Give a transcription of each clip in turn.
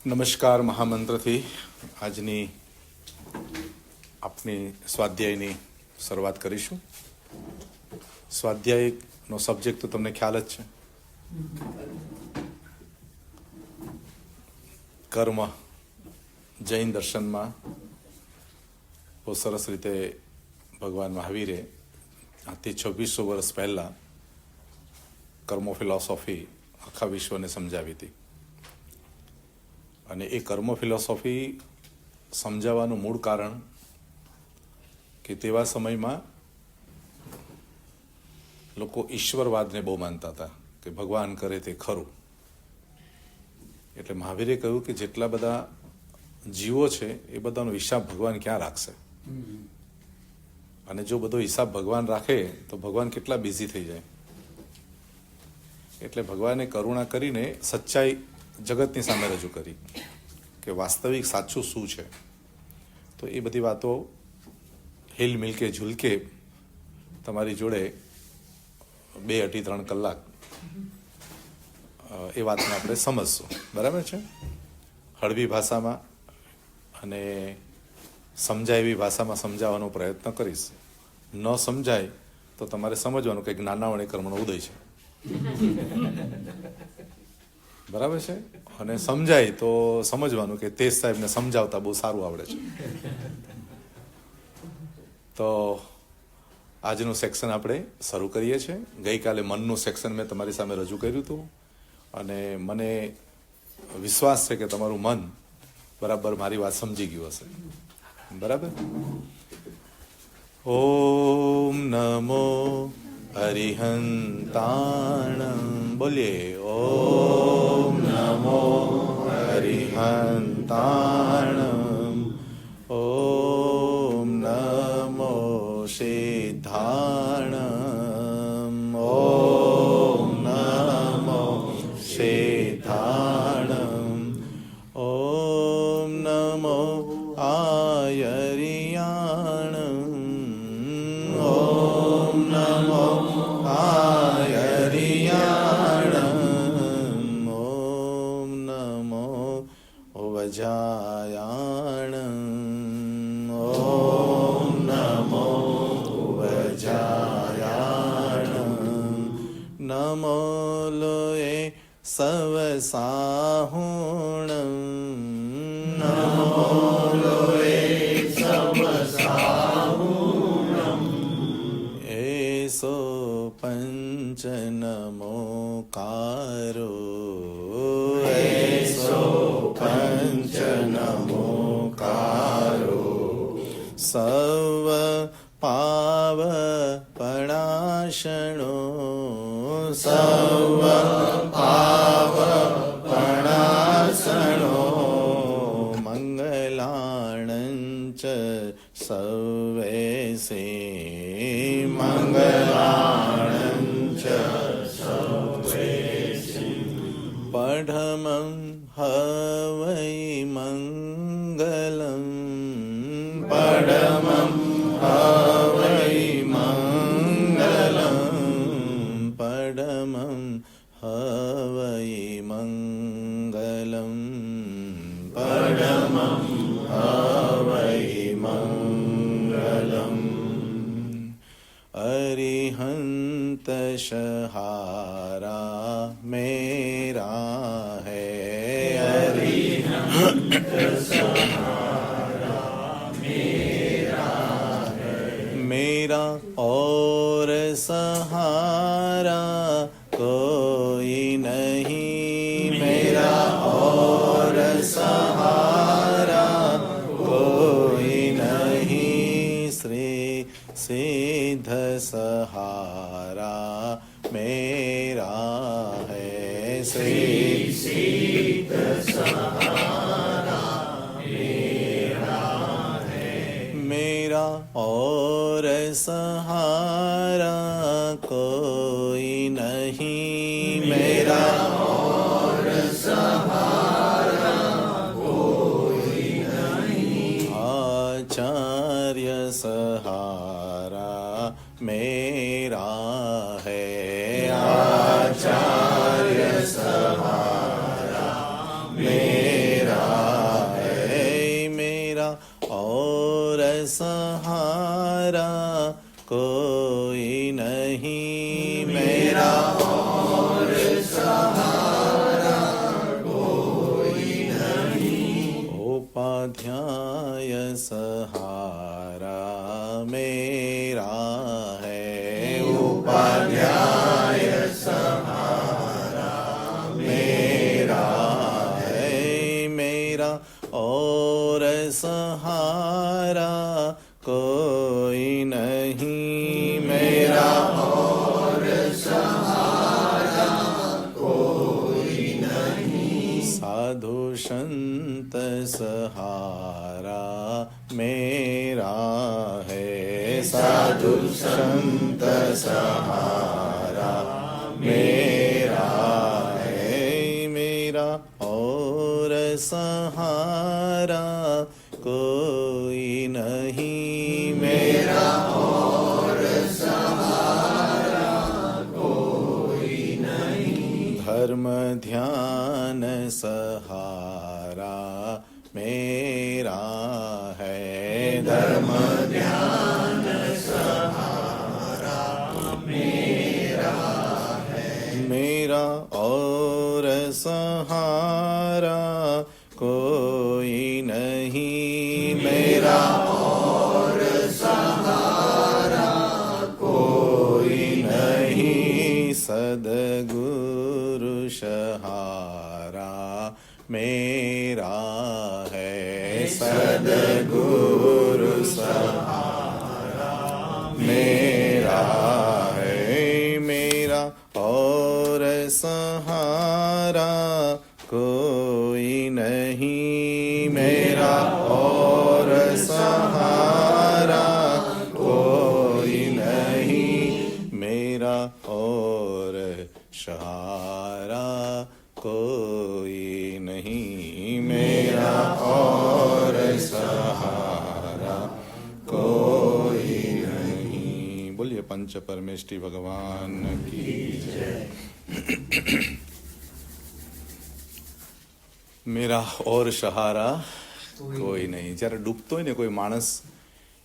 નમસ્કાર મહામંત્રથી આજની આપની સ્વાધ્યાયની શરૂઆત કરીશું. સ્વાધ્યાયનો સબ્જેક્ટ તો તમને ખ્યાલ જ છે, કર્મ. જૈન દર્શનમાં બહુ સરસ રીતે ભગવાન મહાવીરે આજથી 2600 વર્ષ પહેલાં કર્મો ફિલોસોફી આખા વિશ્વને સમજાવી હતી. અને એ કર્મ ફિલોસોફી સમજાવવાનું મૂળ કારણ કે તેવા સમયમાં લોકો ઈશ્વરવાદને બહુ માનતા હતા કે ભગવાન કરે તે ખરું. એટલે મહાવીરે કહ્યું કે જેટલા બધા જીવો છે એ બધાનો હિસાબ ભગવાન ક્યાં રાખશે, અને જો બધો હિસાબ ભગવાન રાખે તો ભગવાન કેટલા બિઝી થઈ જાય. એટલે ભગવાને કરુણા કરીને સચ્ચાઈ જગતની સામે રજૂ કરી કે વાસ્તવિક સાચું શું છે. તો એ બધી વાતો હિલ મિલકે ઝુલકે તમારી જોડે 2, 2.5, 3 કલાક એ વાતને આપણે સમજશું. બરાબર છે? હળવી ભાષામાં અને સમજાય એવી ભાષામાં સમજાવવાનો પ્રયત્ન કરીશ. ન સમજાય તો તમારે સમજવાનું કે જ્ઞાનાવણે કર્મનો ઉદય છે. બરાબર છે? અને સમજાય તો સમજવાનું કે તેજ સાહેબને સમજાવતા બહુ સારું આવડે છે. તો આજનું સેક્શન આપણે શરૂ કરીએ છીએ. ગઈકાલે મનનું સેક્શન મેં તમારી સામે રજૂ કર્યું હતું, અને મને વિશ્વાસ છે કે તમારું મન બરાબર મારી વાત સમજી ગયું હશે. બરાબર? ઓમ નમો હરિહંતાણં. બોલીએ ઓમ નમો હરિહંતાણં. ઓમ નમો સિદ્ધાણં. ઓમ નમો સિદ્ધાણં. ઓમ નમો આયર્યાણં. ઓમ નમો આયર્યાણં. ઓમ નમો વજાયાણં. ઓમ નમો વજાયાણં. નમો લોએ સવસાહુણં. નમો લોએ સવસાહુણં. એસો પંચ નમોકારો. એસો પંચ નમોકારો. સવ પાવ પણાશણો. સવ પાવ પણાશણો. મંગલાણંચ સવેસે. મંગલાણંચ સવેસે. પઢમં હવૈ મંગલં. પડમં હવૈ મંગલં. પડમં હવૈ મંગલં. પડમં હવૈ મંગલં. અરિહંત સહારા મેરા હૈ. અરિહંત સહારા મેરા હૈ. મેરા और सहारा कोई नहीं. मेरा और सहारा कोई नहीं. श्री सिद्ध सहारा मेरा है. श्री सिद्ध सहारा मेरा है. मेरा और सहारा कोई नहीं. मेरा और सहारा कोई नहीं. आचार्य सहारा मेरा है. आचार्य सहारा मेरा मेरा और सहारा कोई नहीं। उपाध्याय सहारा मेरा है, उपाध्याय सहारा मेरा है, मेरा और सहारा कोई नहीं, मेरा और सहारा कोई नहीं। साधु संत सहारा मेरा है, साधु संत सहारा मेरा है, मेरा और सहारा कोई नहीं, मेरा और सहारा कोई नहीं। धर्म ध्यान सहारा मेरा है, धर्म ध्यान सहारा मेरा है, मेरा और सहारा कोई नहीं, मेरा और सहारा कोई नहीं। सद्गुरु सहारा मेरा है, सद्गुरु सहारा मेरा है, मेरा और सहारा कोई नहीं, मेरा और सहारा कोई नहीं, मेरा और सहारा कोई नहीं, मेरा और सहारा कोई नहीं। बोलिए पंच परमेष्टि भगवान की जय। મેરા ઓર સહારા કોઈ નહીં. જ્યારે ડૂબતો હોય ને કોઈ માણસ,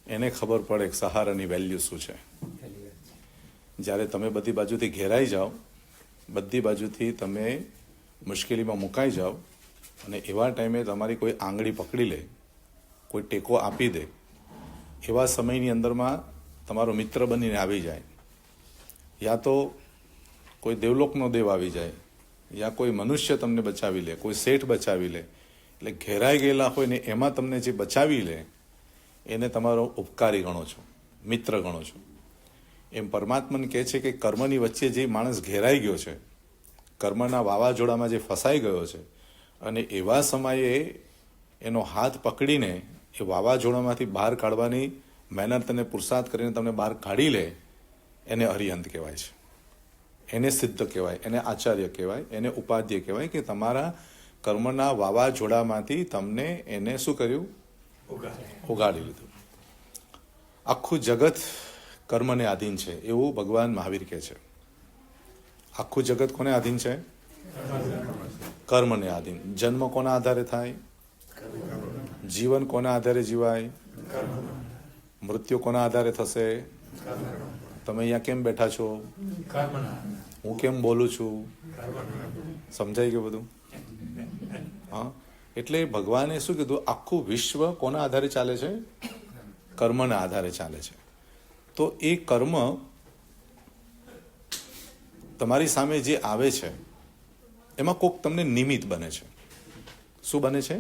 એને ખબર પડે કે સહારાની વેલ્યુ શું છે. જ્યારે તમે બધી બાજુથી ઘેરાઈ જાઓ, બધી બાજુથી તમે મુશ્કેલીમાં મુકાઈ જાઓ અને એવા ટાઈમે તમારી કોઈ આંગળી પકડી લે, કોઈ ટેકો આપી દે, એવા સમયની અંદરમાં તમારો મિત્ર બનીને આવી જાય, યા તો કોઈ દેવલોકનો દેવ આવી જાય, યા કોઈ મનુષ્ય તમને બચાવી લે, કોઈ શેઠ બચાવી લે, એટલે ઘેરાઈ ગયેલા હોય ને એમાં તમને જે બચાવી લે એને તમારો ઉપકારી ગણો છો, મિત્ર ગણો છો. એમ પરમાત્માને કહે છે કે કર્મની વચ્ચે જે માણસ ઘેરાઈ ગયો છે, કર્મના વાવાઝોડામાં જે ફસાઈ ગયો છે, અને એવા સમયે એનો હાથ પકડીને એ વાવાઝોડામાંથી બહાર કાઢવાની મહેનત અને પુરુષાર્થ કરીને તમને બહાર કાઢી લે, એને અરિહંત કહેવાય છે, એને સિદ્ધ કહેવાય, એને આચાર્ય કહેવાય, એને ઉપાધ્ય કહેવાય કે તમારા કર્મના વાવાઝોડામાંથી તમને એને શું કર્યું? ઉગાડી લીધું. આખું જગત કર્મને આધીન છે એવું ભગવાન મહાવીર કહે છે. આખું જગત કોને આધીન છે? કર્મને આધીન. જન્મ કોના આધારે થાય? જીવન કોના આધારે જીવાય? મૃત્યુ કોના આધારે થશે? તમે અહીંયા કેમ બેઠા છો? હું કેમ બોલું છું? સમજાઈ ગયું બધું? હા, એટલે ભગવાને શું કીધું? આખું વિશ્વ કોના આધારે ચાલે છે? કર્મના આધારે ચાલે છે. તો એ કર્મ તમારી સામે જે આવે છે એમાં કોક તમને નિમિત્ત બને છે. શું બને છે?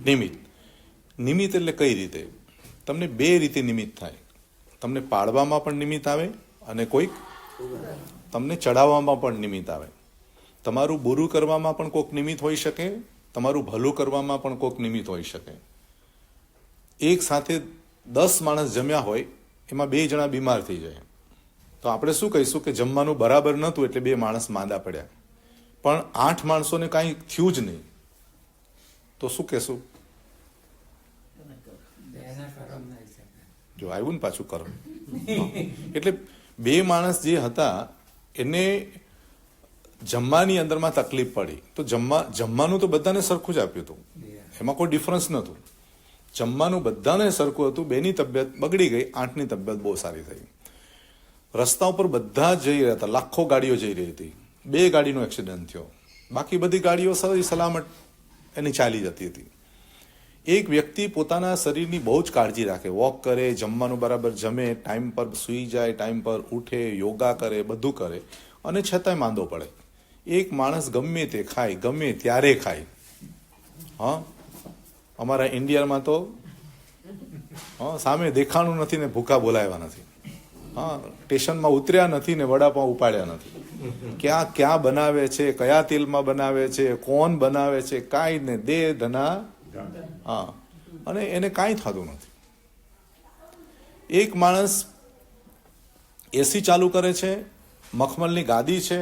નિમિત્ત. નિમિત્ત એટલે કઈ રીતે? તમને બે રીતે નિમિત્ત થાય. તમને પાડવામાં પણ નિમિત્ત આવે અને કોઈક તમને ચડાવવામાં પણ નિમિત્ત આવે. તમારું બુરું કરવામાં પણ કોઈક નિમિત્ત હોઈ શકે, તમારું ભલું કરવામાં પણ કોઈક નિમિત્ત હોઈ શકે. એક સાથે 10 માણસ જમ્યા હોય, એમાં 2 જણા બીમાર થઈ જાય, તો આપણે શું કહીશું કે જમવાનું બરાબર નહોતું એટલે 2 માણસ માંદા પડ્યા. પણ 8 માણસોને કાંઈ થયું જ નહીં, તો શું કહેશું? જો આવ્યું ને પાછું કર્મ. એટલે 2 માણસ જે હતા એને જમવાની અંદરમાં તકલીફ પડી, તો જમવાનું તો બધાને સરખું જ આપ્યું હતું, એમાં કોઈ ડિફરન્સ નહોતું. જમવાનું બધાને સરખું હતું, 2ની તબિયત બગડી ગઈ, 8ની તબિયત બહુ સારી થઈ. રસ્તા ઉપર બધા જ જઈ રહ્યા હતા, લાખો ગાડીઓ જઈ રહી હતી, 2 ગાડીનો એક્સિડન્ટ થયો, બાકી બધી ગાડીઓ સહી સલામત એની ચાલી જતી હતી. એક વ્યક્તિ પોતાના શરીરની બહુ જ કાળજી રાખે, વોક કરે, જમવાનું બરાબર જમે, ટાઈમ પર સૂઈ જાય, ટાઈમ પર ઉઠે, યોગા કરે, બધું કરે, અને છતાંય માંદો પડે. એક માણસ ગમે તે ખાય, ગમે ત્યારે ખાય. હા, અમારા ઇન્ડિયામાં તો સામે દેખાણું નથી ને ભૂખા બોલાવ્યા નથી. હા, સ્ટેશનમાં ઉતર્યા નથી ને વડાપાઉં ઉપાડ્યા નથી. ક્યાં બનાવે છે, કયા તેલમાં બનાવે છે, કોણ બનાવે છે, કાંઈ ને દે ધના. હા, અને એને કાંઈ થતું નથી. એક માણસ એસી ચાલુ કરે છે, મખમલની ગાદી છે,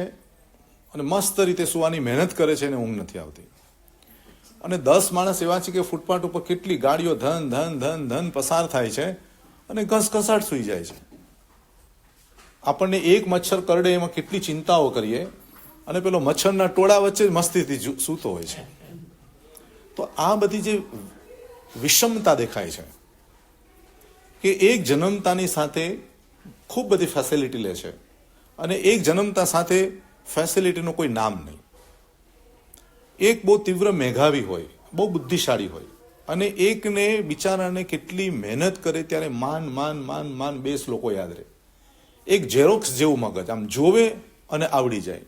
અને મસ્ત રીતે સુવાની મહેનત કરે છે, એને ઊંઘ નથી આવતી. અને 10 માણસ એવા છે કે ફૂટપાથ ઉપર કેટલી ગાડીઓ ધન ધન ધન ધન પસાર થાય છે, અને ઘસઘસાટ સુઈ જાય છે. આપણને એક મચ્છર કરડે એમાં કેટલી ચિંતાઓ કરીએ, અને પેલો મચ્છરના ટોળા વચ્ચે મસ્તીથી સૂતો હોય છે. તો આ બધી જે વિષમતા દેખાય છે કે એક જન્મતાની સાથે ખૂબ બધી ફેસિલિટી લે છે, અને એક જન્મતા સાથે ફેસિલિટીનું કોઈ નામ નહીં. એક બહુ તીવ્ર મેઘાવી હોય, બહુ બુદ્ધિશાળી હોય, અને એકને બિચારાને કેટલી મહેનત કરે ત્યારે માન 2 શ્લોકો યાદ રહે. એક ઝેરોક્સ જેવું મગજ, આમ જોવે અને આવડી જાય,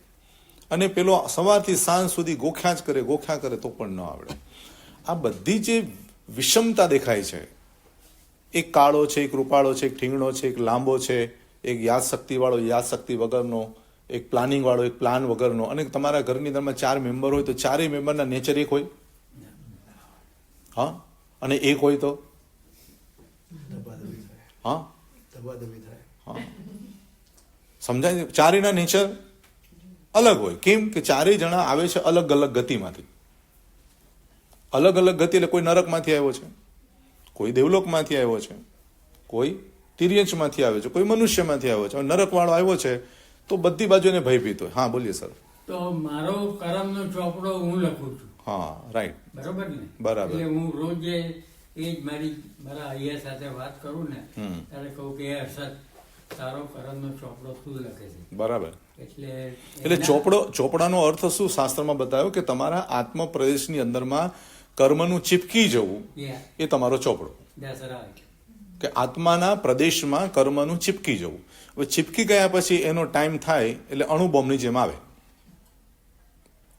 અને પેલો સવારથી સાંજ સુધી ગોખ્યા કરે તો પણ ન આવડે. આ બધી જે વિષમતા દેખાય છે, એક કાળો છે, એક રૂપાળો છે, એક ઠીંગણો છે, એક લાંબો છે, એક યાદશક્તિ વાળો, યાદશક્તિ વગરનો, એક પ્લાનિંગ વાળો, એક પ્લાન વગરનો. અને તમારા ઘરની અંદરમાં 4 મેમ્બર હોય તો 4 મેમ્બરના નેચર એક હોય. હા, અને એક હોય તો હા, સમજાય? 4 નેચર અલગ હોય. કેમ કે 4 જણા આવે છે અલગ અલગ ગતિમાંથી. અલગ અલગ ગતિ એટલે કોઈ નરકમાંથી આવ્યો છે, કોઈ દેવલોકમાંથી આવ્યો છે, કોઈ તિર્યંચમાંથી આવ્યો છે, કોઈ મનુષ્યમાંથી આવ્યો છે. નરક વાળો આવ્યો છે તો બધી બાજુ એને ભયભીત હોય. હા, બોલીએ સર. તો મારો કરમનો ચોપડો હું લખું છું. હા, રાઈટ, બરોબર ને? બરાબર. એટલે હું રોજ એ જ મારા અહીંયા સાથે વાત કરું ને ત્યારે કહું કે હર્ષદ, તારો કરમનો ચોપડો તું લખે છે. બરાબર. એટલે ચોપડાનો અર્થ શું શાસ્ત્રમાં બતાવ્યો કે તમારા આત્મ પ્રદેશની અંદરમાં કર્મનું ચીપકી જવું એ તમારો ચોપડો. કે આત્માના પ્રદેશમાં કર્મનું ચીપકી જવું. હવે ચીપકી ગયા પછી એનો ટાઈમ થાય એટલે અણુબોમ્બની જેમ આવે.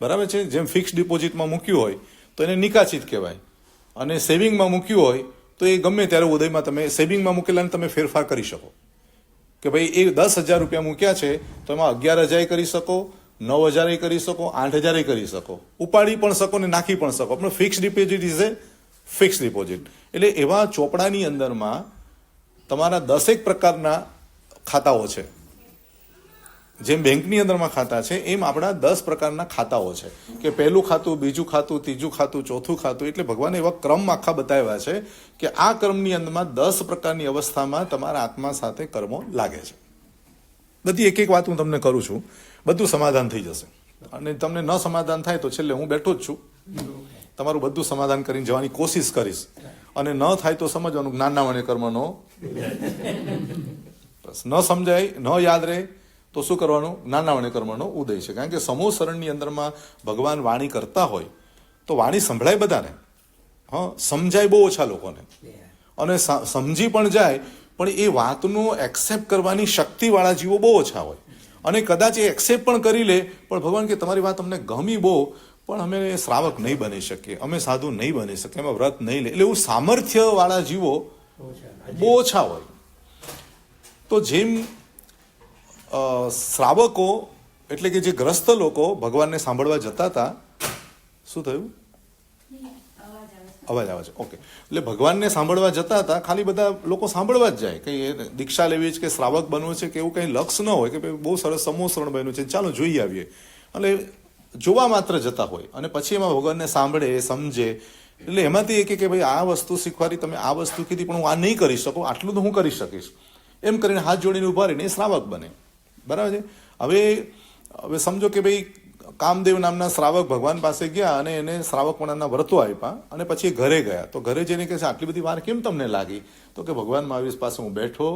બરાબર છે? જેમ ફિક્સ ડિપોઝિટમાં મૂક્યું હોય તો એને નિકાસિત કહેવાય, અને સેવિંગમાં મૂક્યું હોય તો એ ગમે ત્યારે ઉદયમાં તમે સેવિંગમાં મૂકેલાને તમે ફેરફાર કરી શકો. કે ભાઈ એ 10,000 રૂપિયા મૂક્યા છે તો એમાં 11,000 કરી શકો, 9,000 કરી શકો, 8,000 કરી શકો, ઉપાડી પણ શકો ને નાખી પણ શકો. પણ fix deposit is A fix deposit. એટલે એવા ચોપડાની અંદરમાં તમારા 10 પ્રકારના ખાતાઓ છે. જેમ બેંકની અંદરમાં ખાતા છે એમ આપણા 10 પ્રકારના ખાતાઓ છે. કે પહેલું ખાતું, બીજું ખાતું, ત્રીજું ખાતું, ચોથું ખાતું. એટલે ભગવાને એવા ક્રમ આખા બતાવ્યા છે કે આ ક્રમની અંદરમાં 10 પ્રકારની અવસ્થામાં તમારા આત્મા સાથે કર્મો લાગે છે. બધી એક વાત હું તમને કરું છું, બધું સમાધાન થઈ જશે. અને તમને ન સમાધાન થાય તો છેલ્લે હું બેઠો જ છું, તમારું બધું સમાધાન કરીને જવાની કોશિશ કરીશ. અને ન થાય તો સમજવાનું જ્ઞાનના વણે કર્મનો બસ. ન સમજાય, ન યાદ રહે તો શું કરવાનું? જ્ઞાનના વણે કર્મનો ઉદય છે. કારણ કે સમૂહ શરણની અંદરમાં ભગવાન વાણી કરતા હોય તો વાણી સંભળાય બધાને, હા, સમજાય બહુ ઓછા લોકોને. અને સમજી પણ જાય પણ એ વાતનું એક્સેપ્ટ કરવાની શક્તિવાળા જીવો બહુ ઓછા હોય. અને કદાચ એ એક્સેપ્ટ પણ કરી લે પણ ભગવાન કે તમારી વાત અમને ગમી બહુ, પણ અમે શ્રાવક નહીં બની શકીએ, અમે સાધુ નહીં બની શકીએ, અમે વ્રત નહીં લે. એટલે એવું સામર્થ્યવાળા જીવો બહુ ઓછા હોય. તો જેમ શ્રાવકો એટલે કે જે ગ્રસ્ત લોકો ભગવાનને સાંભળવા જતા હતા, શું થયું? અવાજ આવે છે, ઓકે. એટલે ભગવાનને સાંભળવા જતા હતા, ખાલી બધા લોકો સાંભળવા જ જાય. કંઈ દીક્ષા લેવી છે કે શ્રાવક બનવું છે કે એવું કંઈ લક્ષ ન હોય કે બહુ સરસ સમૂહ શરણ બન્યું છે, ચાલો જોઈ આવીએ. એટલે જોવા માત્ર જતા હોય અને પછી એમાં ભગવાનને સાંભળે, સમજે. એટલે એમાંથી એ કે ભાઈ આ વસ્તુ શીખવાડી, તમે આ વસ્તુ કીધી પણ હું આ નહીં કરી શકું, આટલું તો હું કરી શકીશ, એમ કરીને હાથ જોડીને ઉભા રહીને એ શ્રાવક બને. બરાબર છે? હવે સમજો કે ભાઈ કામદેવ નામના શ્રાવક ભગવાન પાસે ગયા અને એને શ્રાવકપણાના વ્રતો આપ્યા અને પછી એ ઘરે ગયા. તો ઘરે જઈને કહે છે આટલી બધી વાર કેમ તમને લાગી? તો કે ભગવાન મહાવીર પાસે હું બેઠો,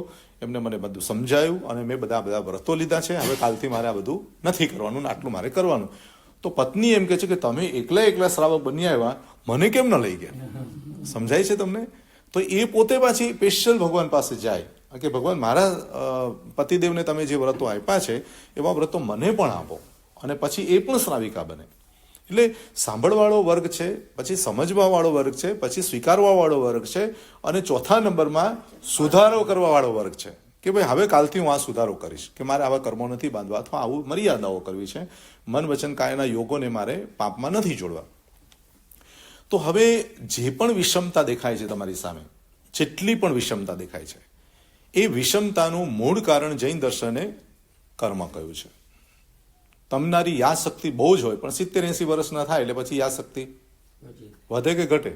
એમને મને બધું સમજાયું અને મેં બધા વ્રતો લીધા છે, હવે કાલથી મારે આ બધું નથી કરવાનું ને આટલું મારે કરવાનું. તો પત્ની એમ કહે છે કે તમે એકલા શ્રાવક બની આવ્યા, મને કેમ ન લઈ ગયા? સમજાય છે તમને? તો એ પોતે પાછી સ્પેશિયલ ભગવાન પાસે જાય કે ભગવાન મારા પતિદેવને તમે જે વ્રતો આપ્યા છે એવા વ્રતો મને પણ આપો, અને પછી એ પણ શ્રાવિકા બને. એટલે સાંભળવાળો વર્ગ છે, પછી સમજવાવાળો વર્ગ છે, પછી સ્વીકારવાવાળો વર્ગ છે, અને ચોથા નંબરમાં સુધારો કરવાવાળો વર્ગ છે કે ભાઈ હવે કાલથી હું આ સુધારો કરીશ, કે મારે આવા કર્મો નથી બાંધવા અથવા આવું મર્યાદાઓ કરવી છે, મન વચન કાયના યોગોને મારે પાપમાં નથી જોડવા. તો હવે જે પણ વિષમતા દેખાય છે તમારી સામે, જેટલી પણ વિષમતા દેખાય છે, એ વિષમતાનું મૂળ કારણ જૈન દર્શને કર્મ કહ્યું છે. તમનારી યાદશક્તિ બહુ જ હોય પણ 70-80 વર્ષના થાય એટલે પછી યાદશક્તિ વધે કે ઘટે?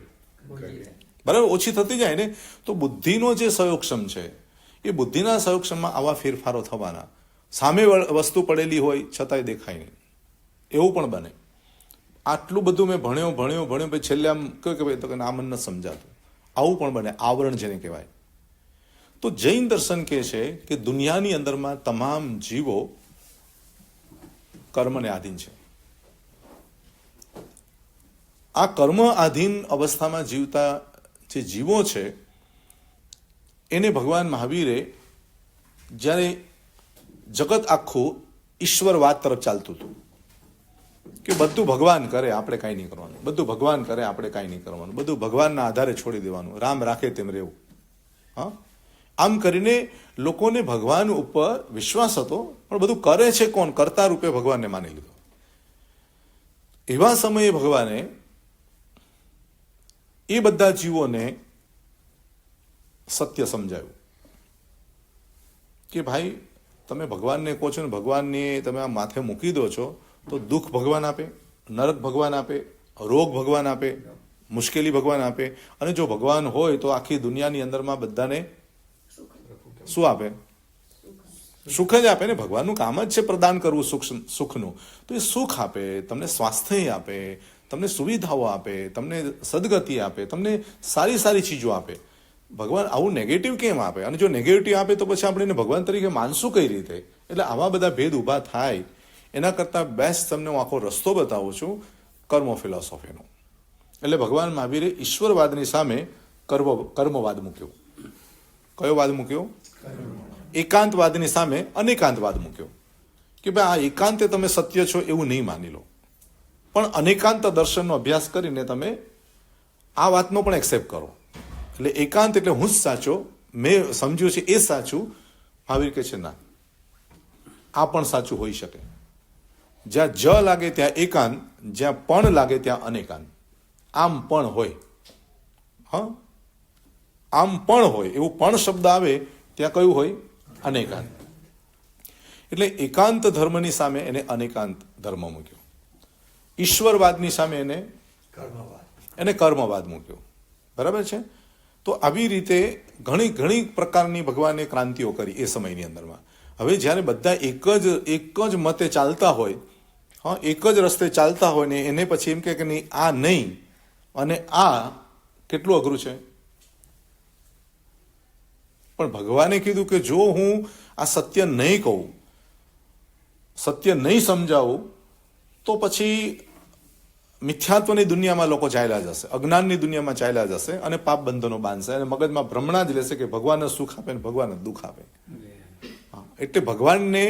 બરાબર, ઓછી થતી જાય ને. તો બુદ્ધિનો જે સયોક્ષમ છે એ બુદ્ધિના સયોક્ષમમાં આવા ફેરફારો થવાના. સામે વસ્તુ પડેલી હોય છતાંય દેખાય નહીં, એવું પણ બને. આટલું બધું મેં ભણ્યો પછી છેલ્લે આમ કહ્યું કે ભાઈ તો આ મને નથી સમજાતું, આવું પણ બને. આવરણ જેને કહેવાય. તો જૈન દર્શન કહે છે કે દુનિયાની અંદરમાં તમામ જીવો કર્મને આધીન છે. આ કર્મ આધીન અવસ્થામાં જીવતા જે જીવો છે એને ભગવાન મહાવીરે જ્યારે જગત આખું ઈશ્વરવાદ તરફ ચાલતું હતું કે બધું ભગવાન કરે આપણે કાંઈ નહીં કરવાનું, બધું ભગવાન કરે આપણે કાંઈ નહીં કરવાનું, બધું ભગવાનના આધારે છોડી દેવાનું, રામ રાખે તેમ રહેવું. હા, આમ કરીને લોકોને ભગવાન ઉપર વિશ્વાસ હતો પણ બધું કરે છે કોણ? કર્તા રૂપે ભગવાનને માની લીધો. એવા સમયે ભગવાને એ બધા જીવોને સત્ય સમજાવ્યું કે ભાઈ તમે ભગવાનને કહો છો ને ભગવાનને તમે આ માથે મૂકી દો છો તો દુઃખ ભગવાન આપે, નરક ભગવાન આપે, રોગ ભગવાન આપે, મુશ્કેલી ભગવાન આપે, અને જો ભગવાન હોય તો આખી દુનિયાની અંદરમાં બધાને શું આપે? સુખ જ આપે ને. ભગવાનનું કામ જ છે પ્રદાન કરવું સુખનું. તો એ સુખ આપે, તમને સ્વાસ્થ્ય આપે, તમને સુવિધાઓ આપે, તમને સદગતિ આપે, તમને સારી સારી ચીજો આપે. ભગવાન આવું નેગેટિવ કેમ આપે? અને જો નેગેટિવ આપે તો પછી આપણે એને ભગવાન તરીકે માનશું કઈ રીતે? એટલે આવા બધા ભેદ ઊભા થાય એના કરતાં બેસ્ટ તમને હું આખો રસ્તો બતાવું છું કર્મ ફિલોસોફીનો. એટલે ભગવાન મહાવીરે ઈશ્વરવાદની સામે કર્મવાદ મૂક્યો. કયો વાદ મૂક્યો? એકાંતવાદની સામે અનેકાંતવાદ મૂક્યો કે ભાઈ આ એકાંતે તમે સત્ય છો એવું નહીં માની લો, પણ અનેકાંત દર્શનનો અભ્યાસ કરીને તમે આ વાતનો પણ એક્સેપ્ટ કરો. એટલે એકાંત એટલે હું જ સાચો, મેં સમજ્યું છે એ સાચું. મહાવીર કહે છે ના, આ પણ સાચું હોઈ શકે. જ્યાં જ લાગે ત્યાં એકાંત, જ્યાં પણ લાગે ત્યાં અનેકાંત. આમ પણ હોય, હા, આમ પણ હોય, એવું પણ શબ્દ આવે ત્યાં કયું હોય? અનેકાંત. એટલે એકાંત ધર્મની સામે એને અનેકાંત ધર્મ મૂક્યો, ઈશ્વરવાદની સામે એને કર્મવાદ મૂક્યો. બરાબર છે? તો આવી રીતે ઘણી પ્રકારની ભગવાને ક્રાંતિઓ કરી એ સમયની અંદરમાં. હવે જ્યારે બધા એક જ મતે ચાલતા હોય, હા, એક જ રસ્તે ચાલતા હોય ને એને પછી એમ કે નહીં આ નહીં અને આ, કેટલું અઘરું છે. પણ ભગવાને કીધું કે જો હું આ સત્ય નહીં કહું, સત્ય નહીં સમજાવું તો પછી મિથ્યાત્વની દુનિયામાં લોકો ચાલ્યા જશે, અજ્ઞાનની દુનિયામાં ચાલ્યા જશે અને પાપ બંધનો બાંધશે અને મગજમાં ભ્રમણા જ લેશે કે ભગવાન સુખ આપે ને ભગવાન દુઃખ આપે. એટલે ભગવાનને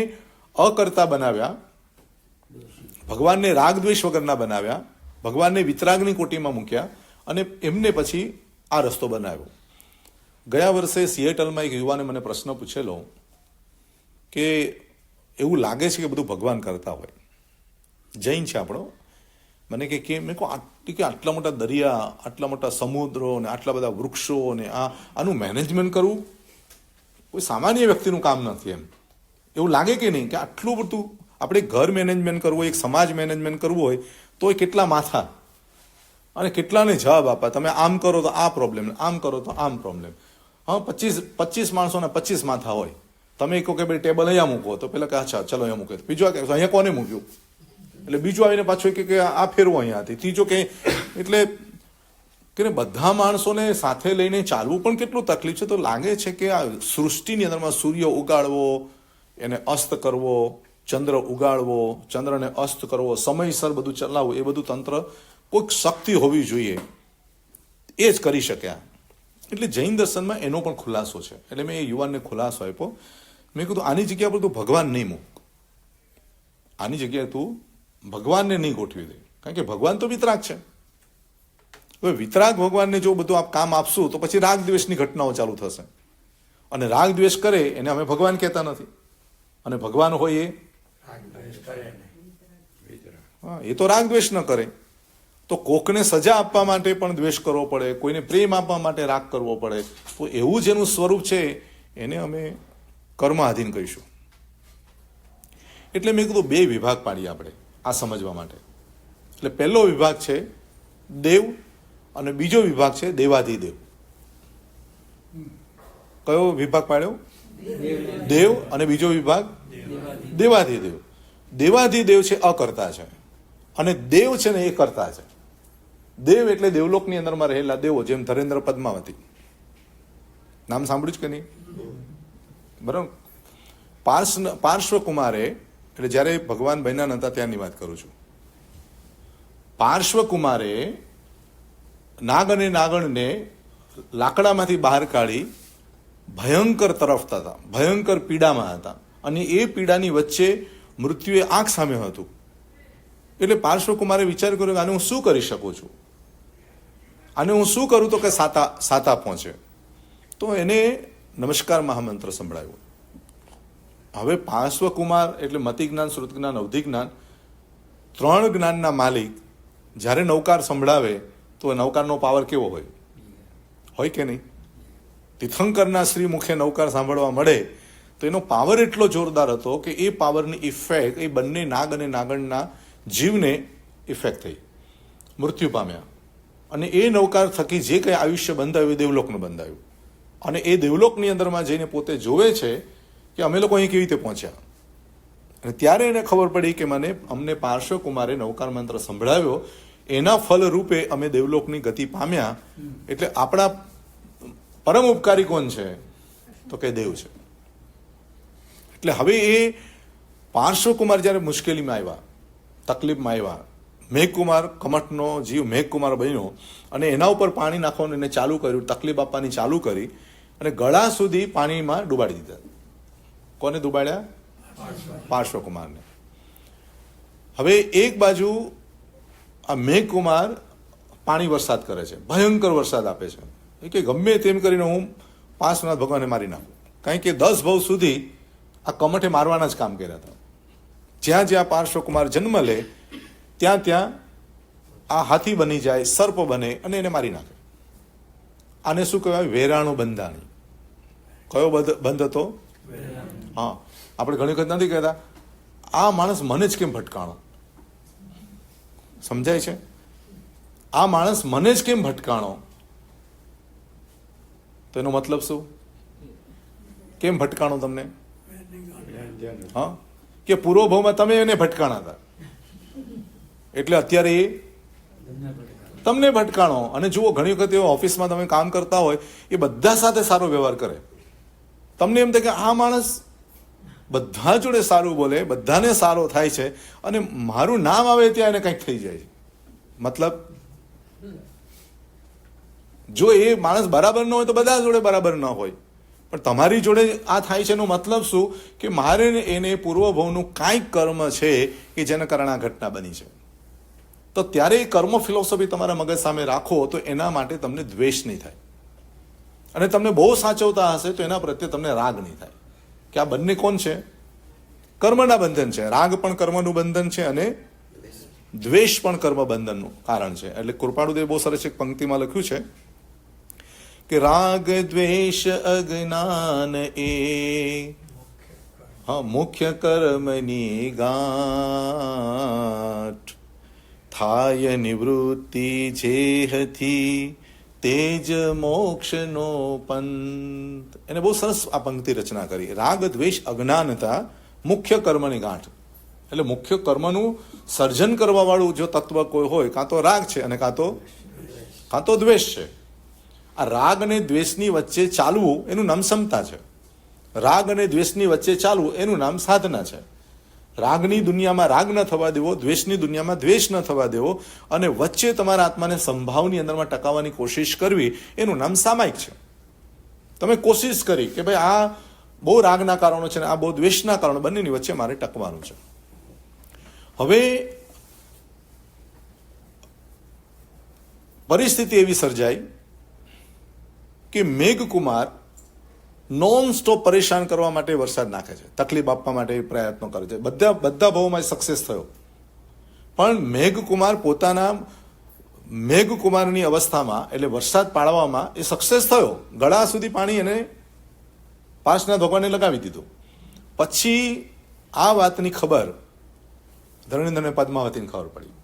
અકર્તા બનાવ્યા, ભગવાનને રાગ દ્વેષ વગરના બનાવ્યા, ભગવાનને વિતરાગની કોટીમાં મૂક્યા અને એમને પછી આ રસ્તો બનાવ્યો. ગયા વર્ષે સિએટલમાં એક યુવાને મને પ્રશ્ન પૂછેલો કે એવું લાગે છે કે બધું ભગવાન કરતા હોય, જૈન છે આપણો, મને કે મેં કહું આટલા મોટા દરિયા, આટલા મોટા સમુદ્રો ને આટલા બધા વૃક્ષો ને આનું મેનેજમેન્ટ કરવું કોઈ સામાન્ય વ્યક્તિનું કામ નથી. એમ એવું લાગે કે નહીં કે આટલું બધું આપણે ઘર મેનેજમેન્ટ કરવું હોય, એક સમાજ મેનેજમેન્ટ કરવું હોય તો એ કેટલા માથા અને કેટલાને જવાબ આપવા. તમે આમ કરો તો આ પ્રોબ્લેમ, આમ કરો તો આમ પ્રોબ્લેમ. હા, 25 માણસોના 25 માથા હોય. તમે કહો કે ભાઈ ટેબલ અહીંયા મૂકો તો પેલા કે અચ્છા ચલો અહીંયા મૂકે, બીજો કે અહીંયા કોને મૂક્યું? એટલે બીજું આવીને પાછું કે આ ફેરવો અહીંયાથી, ત્રીજો કે એટલે કે બધા માણસોને સાથે લઈને ચાલવું પણ કેટલું તકલીફ છે. તો લાગે છે કે આ સૃષ્ટિની અંદરમાં સૂર્ય ઉગાડવો, એને અસ્ત કરવો, ચંદ્ર ઉગાડવો, ચંદ્રને અસ્ત કરવો, સમયસર બધું ચલાવવું, એ બધું તંત્ર કોઈક શક્તિ હોવી જોઈએ, એ જ કરી શક્યા. એટલે જૈન દર્શનમાં એનો પણ ખુલાસો છે. એટલે મેં એ યુવાનને ખુલાસો આપ્યો. મેં કીધું આની જગ્યા પર તું ભગવાન નહીં મૂક, આની જગ્યાએ તું ભગવાનને નહીં ગોઠવી દે, કારણ કે ભગવાન તો વિતરાગ છે. હવે વિતરાગ ભગવાનને જો બધું આપ કામ આપશું તો પછી રાગ દ્વેષની ઘટનાઓ ચાલુ થશે, અને રાગ દ્વેષ કરે એને અમે ભગવાન કહેતા નથી. અને ભગવાન હોય એ તો રાગ દ્વેષ ન કરે. તો કોકને સજા આપવા માટે પણ દ્વેષ કરવો પડે, કોઈને પ્રેમ આપવા માટે રાગ કરવો પડે. તો એવું જેનું સ્વરૂપ છે એને અમે કર્માધીન કહીશું. એટલે મેં કીધું બે વિભાગ પાડીએ આપણે આ સમજવા માટે. એટલે પહેલો વિભાગ છે દેવ અને બીજો વિભાગ છે દેવાધિદેવ. કયો વિભાગ પાડ્યો? દેવ. અને બીજો વિભાગ દેવાધિદેવ. દેવાધિદેવ છે અકર્તા છે, અને દેવ છે ને એ કર્તા છે. દેવ એટલે દેવલોકની અંદરમાં રહેલા દેવો, જેમ ધરેન્દ્ર પદ્માવતી નામ સાંભળ્યું છે કે નહીં? બરાબર. પાર્શ્વકુમારે, એટલે જ્યારે ભગવાન બન્યા નતા ત્યાંની વાત કરું છું, પાર્શ્વકુમારે નાગ અને નાગણને લાકડામાંથી બહાર કાઢી ભયંકર તરફતા હતા, ભયંકર પીડામાં હતા, અને એ પીડાની વચ્ચે મૃત્યુએ આંખ સામે હતું. એટલે પાર્શ્વકુમારે વિચાર કર્યો કે આને હું શું કરી શકું છું, આને હું શું કરું તો કે સાતા પહોંચે. તો એને નમસ્કાર મહામંત્ર સંભળાવ્યો. હવે પાર્શ્વકુમાર એટલે મતિ જ્ઞાન, શ્રુત જ્ઞાન, અવધિ જ્ઞાન, ત્રણ જ્ઞાનના માલિક જ્યારે નવકાર સંભળાવે તો નવકારનો પાવર કેવો હોય કે નહીં? તીર્થંકરના શ્રી મુખે નવકાર સાંભળવા મળે તો એનો પાવર એટલો જોરદાર હતો કે એ પાવરની ઇફેક્ટ એ બંને નાગ અને નાગણના જીવને ઇફેક્ટ થઈ, મૃત્યુ પામ્યા. અને એ નવકાર થકી જે કંઈ આયુષ્ય બંધાયું એ દેવલોકનું બંધાયું. અને એ દેવલોકની અંદરમાં જઈને પોતે જોવે છે કે અમે લોકો અહીં કેવી રીતે પહોંચ્યા. અને ત્યારે એને ખબર પડી કે અમને પાર્શ્વકુમારે નવકાર મંત્ર સંભળાવ્યો, એના ફલ રૂપે અમે દેવલોકની ગતિ પામ્યા. એટલે આપણા પરમ ઉપકારી કોણ છે તો કે દેવ છે. એટલે હવે એ પાર્શ્વકુમાર જ્યારે મુશ્કેલીમાં આવ્યા, તકલીફમાં આવ્યા, મેઘકુમાર કમઠનો જીવ મેઘકુમાર બન્યો અને એના ઉપર પાણી નાખવાનું એને ચાલુ કર્યું, તકલીફ આપવાની ચાલુ કરી અને ગળા સુધી પાણીમાં ડૂબાડી દીધા. કોને ડૂબાડ્યા? પાર્શ્વકુમારને. હવે એક બાજુ આ મેઘકુમાર પાણી વરસાદ કરે છે, ભયંકર વરસાદ આપે છે. એ કે ગમે તેમ કરીને હું પાર્શ્વનાથ ભગવાનને મારી નાખું, કારણ કે 10 ભવ સુધી આ કમઠે મારવાના જ કામ કર્યા હતા. જ્યાં જ્યાં પાર્શ્વકુમાર જન્મ લે ત્યાં ત્યાં આ હાથી બની જાય, સર્પ બને અને એને મારી નાખે. આને શું કહેવાય? વેરાણું બંધાણી. કયો બંધ હતો? હા. આપણે ઘણી વખત નથી કહેતા આ માણસ મને જ કેમ ભટકાણો? સમજાય છે? આ માણસ મને જ કેમ ભટકાણો? તો એનો મતલબ શું? કેમ ભટકાણો તમને? હા, કે પૂર્વ ભાવમાં તમે એને ભટકાણા હતા એટલે અત્યારે એ તમને ભટકાણો. અને જુઓ, ઘણી વખત એવો ઓફિસમાં તમે કામ કરતા હોય, એ બધા સાથે સારો વ્યવહાર કરે. તમને એમ થાય કે આ માણસ બધા જોડે સારું બોલે, બધાને સારો થાય છે, અને મારું નામ આવે ત્યાં એને કંઈક થઈ જાય છે. મતલબ જો એ માણસ બરાબર ન હોય તો બધા જોડે બરાબર ન હોય, પણ તમારી જોડે આ થાય છે એનો મતલબ શું? કે મારે એને પૂર્વભવનું કાંઈક કર્મ છે કે જેના કારણે આ ઘટના બની છે. તો ત્યારે એ કર્મ ફિલોસોફી તમારા મગજ સામે રાખો તો એના માટે તમને દ્વેષ નહીં થાય, અને તમને બહુ સાચવતા હશે તો એના પ્રત્યે તમને રાગ નહીં થાય. કે આ બંને કોણ છે? કર્મના બંધન છે. રાગ પણ કર્મનું બંધન છે અને દ્વેષ પણ કર્મ બંધનનું કારણ છે. એટલે કૃપાળુદેવ બહુ સરસ એક પંક્તિમાં લખ્યું છે કે રાગ દ્વેષ અજ્ઞાન એ મુખ્ય કર્મની ગાંઠ, થાય નિવૃત્તિ જેહથી તેજ મોક્ષનો પંથ. એને બહુ સરસ આ પંક્તિ રચના કરી. રાગ દ્વેષ અજ્ઞાનતા મુખ્ય કર્મની ગાંઠ. એટલે મુખ્ય કર્મનું સર્જન કરવાવાળું જો તત્વ કોઈ હોય, કાં તો રાગ છે અને કાં તો દ્વેષ છે. આ રાગ અને દ્વેષની વચ્ચે ચાલવું એનું નામ સમતા છે. રાગ અને દ્વેષની વચ્ચે ચાલવું એનું નામ સાધના છે. રાગની દુનિયામાં રાગ ન થવા દેવો, દ્વેષની દુનિયામાં દ્વેષ ન થવા દેવો, અને વચ્ચે તમારા આત્માને સંભાવની અંદરમાં ટકાવવાની કોશિશ કરવી એનું નામ સામાયિક છે. તમે કોશિશ કરી કે ભાઈ આ બહુ રાગના કારણો છે ને આ બહુ દ્વેષના કારણો, બંનેની વચ્ચે મારે ટકવાનું છે. હવે પરિસ્થિતિ એવી સર્જાઈ કે મેઘકુમાર નોન સ્ટોપ પરેશાન કરવા માટે વરસાદ નાખે છે, તકલીફ આપવા માટે પ્રયત્નો કરે છે. બધા ભાવોમાં સક્સેસ થયો, પણ મેઘકુમારની અવસ્થામાં એટલે વરસાદ પાડવામાં એ સક્સેસ થયો. ગળા સુધી પાણી એને પાર્શ્વનાથ ભગવાને લગાવી દીધું. પછી આ વાતની ખબર ધરેન્દ્રને પદ્માવતીને ખબર પડી.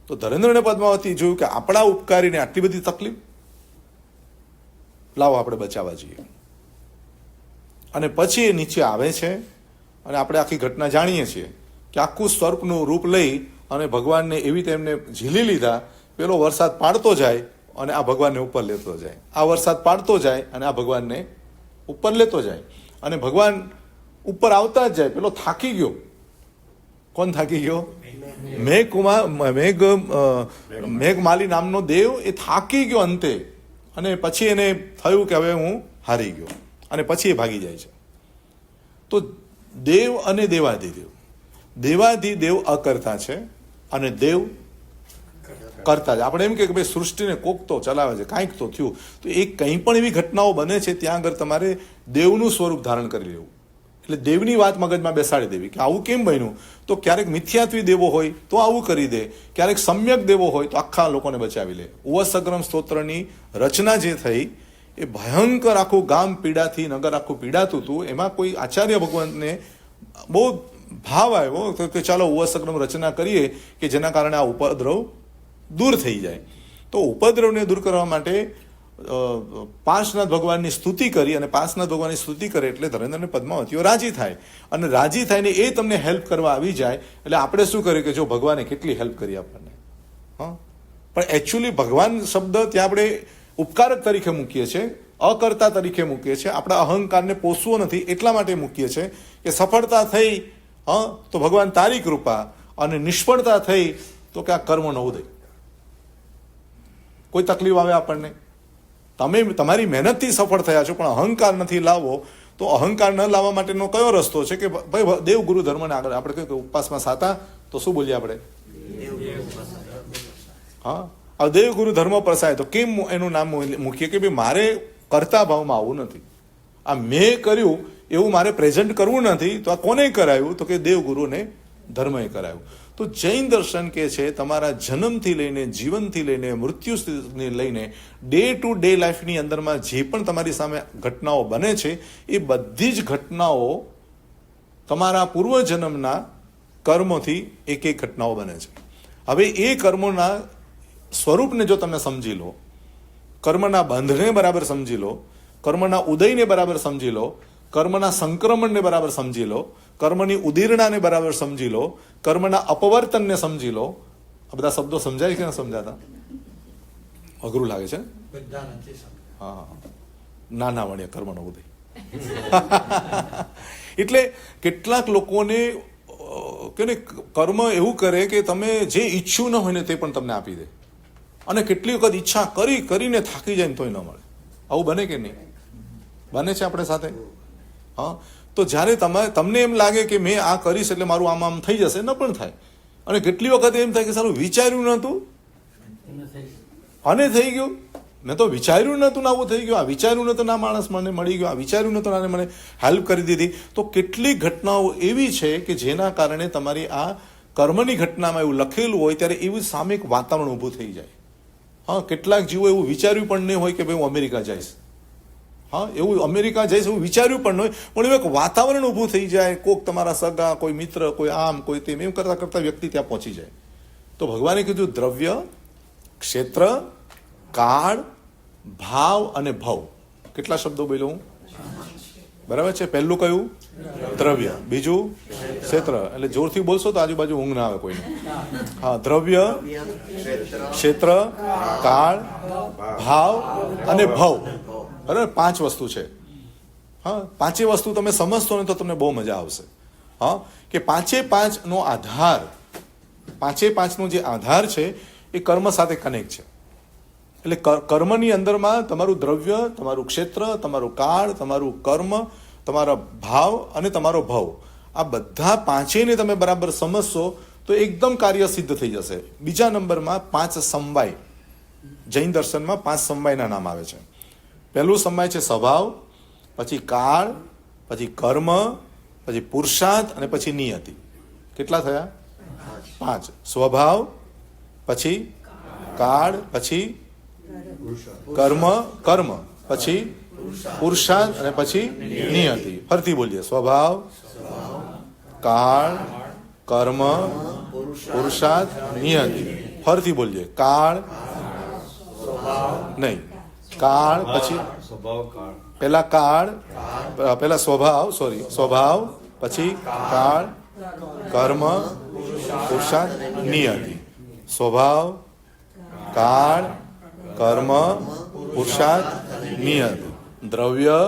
તો ધરેન્દ્રને પદ્માવતી જોયું કે આપણા ઉપકારીને આટલી બધી તકલીફ, લાવો આપણે બચાવવા જઈએ. અને પછી એ નીચે આવે છે અને આપણે આખી ઘટના જાણીએ છીએ કે આખું સર્પનું રૂપ લઈ અને ભગવાનને એવી તેમને ઝીલી લીધા. પેલો વરસાદ પાડતો જાય અને આ ભગવાનને ઉપર લેતો જાય, આ વરસાદ પાડતો જાય અને આ ભગવાનને ઉપર લેતો જાય. અને ભગવાન ઉપર આવતા જ જાય, પેલો થાકી ગયો. કોણ થાકી ગયો? મેઘમાલી નામનો દેવ એ થાકી ગયો અંતે. અને પછી એને થયું કે હવે હું હારી ગયો, અને પછી એ ભાગી જાય છે. તો દેવ અને દેવાધિદેવ અકર્તા છે અને દેવ કરતા છે. આપણે એમ કે ભાઈ સૃષ્ટિને કોક તો ચલાવે છે, કાંઈક તો થયું. તો એ કંઈ પણ એવી ઘટનાઓ બને છે ત્યાં આગળ તમારે દેવનું સ્વરૂપ ધારણ કરી લેવું. એટલે દેવની વાત મગજમાં બેસાડી દેવી કે આવું કેમ બન્યું. તો ક્યારેક મિથ્યાત્વી દેવો હોય તો આવું કરી દે, ક્યારેક સમ્યક દેવો હોય તો આખા લોકોને બચાવી લે. ઉવસગ્રમ સ્તોત્રની રચના જે થઈ એ ભયંકર, આખું ગામ પીડાથી, નગર આખું પીડાતું હતું. એમાં કોઈ આચાર્ય ભગવાનને બહુ ભાવ આવ્યો કે ચાલો ઉવસગ્રમ રચના કરીએ કે જેના કારણે આ ઉપદ્રવ દૂર થઈ જાય. તો ઉપદ્રવને દૂર કરવા માટે પાર્શ્વનાથ ભગવાનની સ્તુતિ કરી, અને પાર્શ્વનાથ ભગવાનની સ્તુતિ કરે એટલે ધરેન્દ્રને પદ્માવતીઓ રાજી થાય. અને રાજી થઈને એ તમને હેલ્પ કરવા આવી જાય. એટલે આપણે શું કરીએ કે જો ભગવાને કેટલી હેલ્પ કરી આપણને. હા, પણ એકચ્યુઅલી ભગવાન શબ્દ ત્યાં આપણે ઉપકારક તરીકે મૂકીએ છીએ, અકર્તા તરીકે મૂકીએ છીએ. આપણા અહંકારને પોષવો નથી એટલા માટે મૂકીએ છીએ કે સફળતા થઈ તો ભગવાન તારી કૃપા, અને નિષ્ફળતા થઈ તો કે આ કર્મનો ઉદય. કોઈ તકલીફ આવે આપણને, તમે તમારી મહેનતથી સફળ થયા છો પણ અહંકાર નથી લાવવો, તો અહંકાર ન લાવવા માટેનો કયો રસ્તો છે કે ભાઈ દેવ ગુરુ ધર્મને આગળ આપણે કહ્યું કે ઉપવાસમાં સાતા તો શું બોલીએ આપણે? હા, આ દેવ ગુરુ ધર્મ પ્રસાય. તો કેમ એનું નામ મૂકીએ કે ભાઈ મારે કરતા ભાવમાં આવું નથી, આ મેં કર્યું એવું મારે પ્રેઝન્ટ કરવું નથી. તો આ કોને કરાયું? તો કે દેવ ગુરુને ધર્મએ કરાયું. તો જૈન દર્શન કે છે તમારા જન્મથી લઈને, જીવનથી લઈને, મૃત્યુને લઈને, ડે ટુ ડે લાઈફની અંદરમાં જે પણ તમારી સામે ઘટનાઓ બને છે એ બધી જ ઘટનાઓ તમારા પૂર્વજન્મના કર્મોથી એક ઘટનાઓ બને છે. હવે એ કર્મોના સ્વરૂપને જો તમે સમજી લો, કર્મના બંધને બરાબર સમજી લો, કર્મના ઉદયને બરાબર સમજી લો, કર્મના સંક્રમણને બરાબર સમજી લો, કર્મની ઉદીરણાને બરાબર સમજી લો, કર્મના અપવર્તનને સમજી લો. આ બધા શબ્દો સમજાય કે ન સમજાતા? અઘરું લાગે છે? હા, નાના વણ્યા કર્મનો ઉદય. એટલે કેટલાક લોકોને કે કર્મ એવું કરે કે તમે જે ઈચ્છું ન હોય ને તે પણ તમને આપી દે, અને કેટલી વખત ઈચ્છા કરીને થાકી જાય ને તોય ન મળે. આવું બને કે નહીં? બને છે આપણે સાથે. હા, તો જ્યારે તમને એમ લાગે કે મેં આ કરીશ એટલે મારું આમ થઈ જશે, ન પણ થાય. અને કેટલી વખત એમ થાય કે સારું વિચાર્યું નહોતું અને થઈ ગયું, મેં તો વિચાર્યું નહોતું ને આવું થઈ ગયું, આ વિચાર્યું નહોતું ના માણસ મને મળી ગયો, આ વિચાર્યું નહોતું ના મને હેલ્પ કરી દીધી. તો કેટલી ઘટનાઓ એવી છે કે જેના કારણે તમારી આ કર્મની ઘટનામાં એવું લખેલું હોય ત્યારે એવું સામે એક વાતાવરણ ઊભું થઈ જાય. હા, કેટલાક જીવો એવું વિચાર્યું પણ નહીં હોય કે ભાઈ હું અમેરિકા જઈશ. હા, એવું અમેરિકા જઈશ એવું વિચાર્યું પણ નહીં, પણ એવું એક વાતાવરણ ઊભું થઈ જાય. કોઈક તમારા સગા, કોઈ મિત્ર, કોઈ આમ, કોઈ તેમ, એમ કરતા કરતા વ્યક્તિ ત્યાં પહોંચી જાય. તો ભગવાને કીધું દ્રવ્ય, ક્ષેત્ર, કાળ, ભાવ અને ભવ. કેટલા શબ્દો બોલ્યો હું? બરાબર છે. પહેલું કયું? દ્રવ્ય. બીજું ક્ષેત્ર. એટલે જોરથી બોલશો તો આજુબાજુ ઊંઘ ના આવે કોઈને. હા, દ્રવ્ય, ક્ષેત્ર, કાળ, ભાવ અને ભવ. બરાબર, 5 વસ્તુ છે. હા, 5 વસ્તુ તમે સમજશો ને તો તમને બહુ મજા આવશે. હા, કે 5 નો આધાર, 5 નો જે આધાર છે એ કર્મ સાથે કનેક્ટ છે. એટલે કર્મની અંદરમાં તમારું દ્રવ્ય, તમારું ક્ષેત્ર, તમારું કાળ, તમારું કર્મ, તમારા ભાવ અને તમારો ભવ, આ બધા 5ને તમે બરાબર સમજશો તો એકદમ કાર્ય સિદ્ધ થઈ જશે. બીજા નંબરમાં 5 સમવાય. જૈન દર્શનમાં 5 સમવાયના નામ આવે છે. પહેલું સમવાય છે સ્વભાવ, પછી કાળ, પછી કર્મ, પછી પુરુષાર્થ અને પછી નિયતિ. કેટલા થયા? 5. સ્વભાવ, પછી કાળ, પછી કર્મ, પછી પુરુષાર્થ અને પછી નિયતિ. ફરીથી બોલીએ. સ્વભાવ, કાળ, કર્મ, પુરુષાર્થ, નિયતિ. ફરીથી બોલીએ. કાળ નહીં, કાળ, પછી પહેલા સ્વભાવ, પછી કાળ, કર્મ, પુરુષાર્થ, નિયતિ. સ્વભાવ, કાળ, કર્મ, પુરુષાર્થ, નિયતિ. દ્રવ્ય,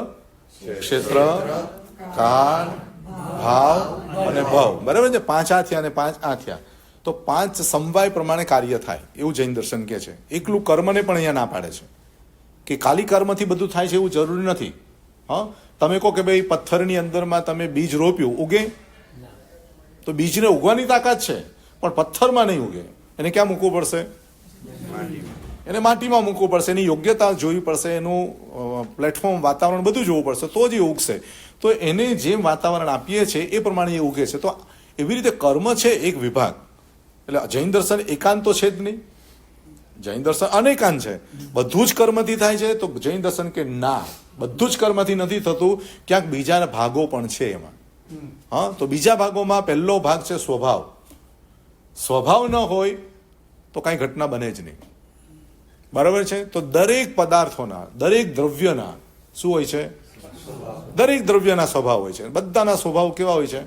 ક્ષેત્ર, કાળ, ભાવ અને ભવ. બરાબર છે. 5 આ થયા અને 5 આ થયા. તો 5 સમવાય પ્રમાણે કાર્ય થાય એવું જૈન દર્શન કહે છે. એકલું કર્મને પણ અહીંયા ના પાડે છે કે ખાલી કર્મથી બધું થાય છે એવું જરૂરી નથી. હા, તમે કહો કે ભાઈ પથ્થરની અંદરમાં તમે બીજ રોપ્યું, ઉગે? તો બીજને ઉગવાની તાકાત છે પણ પથ્થરમાં નહીં ઉગે. એને ક્યાં મૂકવું પડશે? એને માટીમાં મૂકવું પડશે. એની યોગ્યતા જોવી પડશે, એનું પ્લેટફોર્મ, વાતાવરણ બધું જોવું પડશે તો જ એ ઉગશે. તો એને જેમ વાતાવરણ આપીએ છીએ એ પ્રમાણે એ ઉગે છે. તો એવી રીતે કર્મ છે એક વિભાગ. એટલે જૈન દર્શન એકાંત તો છે જ નહીં. જૈન દર્શન અનેકાંત છે. બધું જ કર્મથી થાય છે તો જૈન દર્શન કે ના, બધું જ કર્મથી નથી થતું, ક્યાંક બીજા ભાગો પણ છે એમાં. હા, તો બીજા ભાગોમાં પહેલો ભાગ છે સ્વભાવ. સ્વભાવ ન હોય તો કાંઈ ઘટના બને જ નહીં. બરાબર છે. તો દરેક પદાર્થોના, દરેક દ્રવ્યના શું હોય છે? દરેક દ્રવ્યના સ્વભાવ હોય છે. બધાના સ્વભાવ કેવા હોય છે?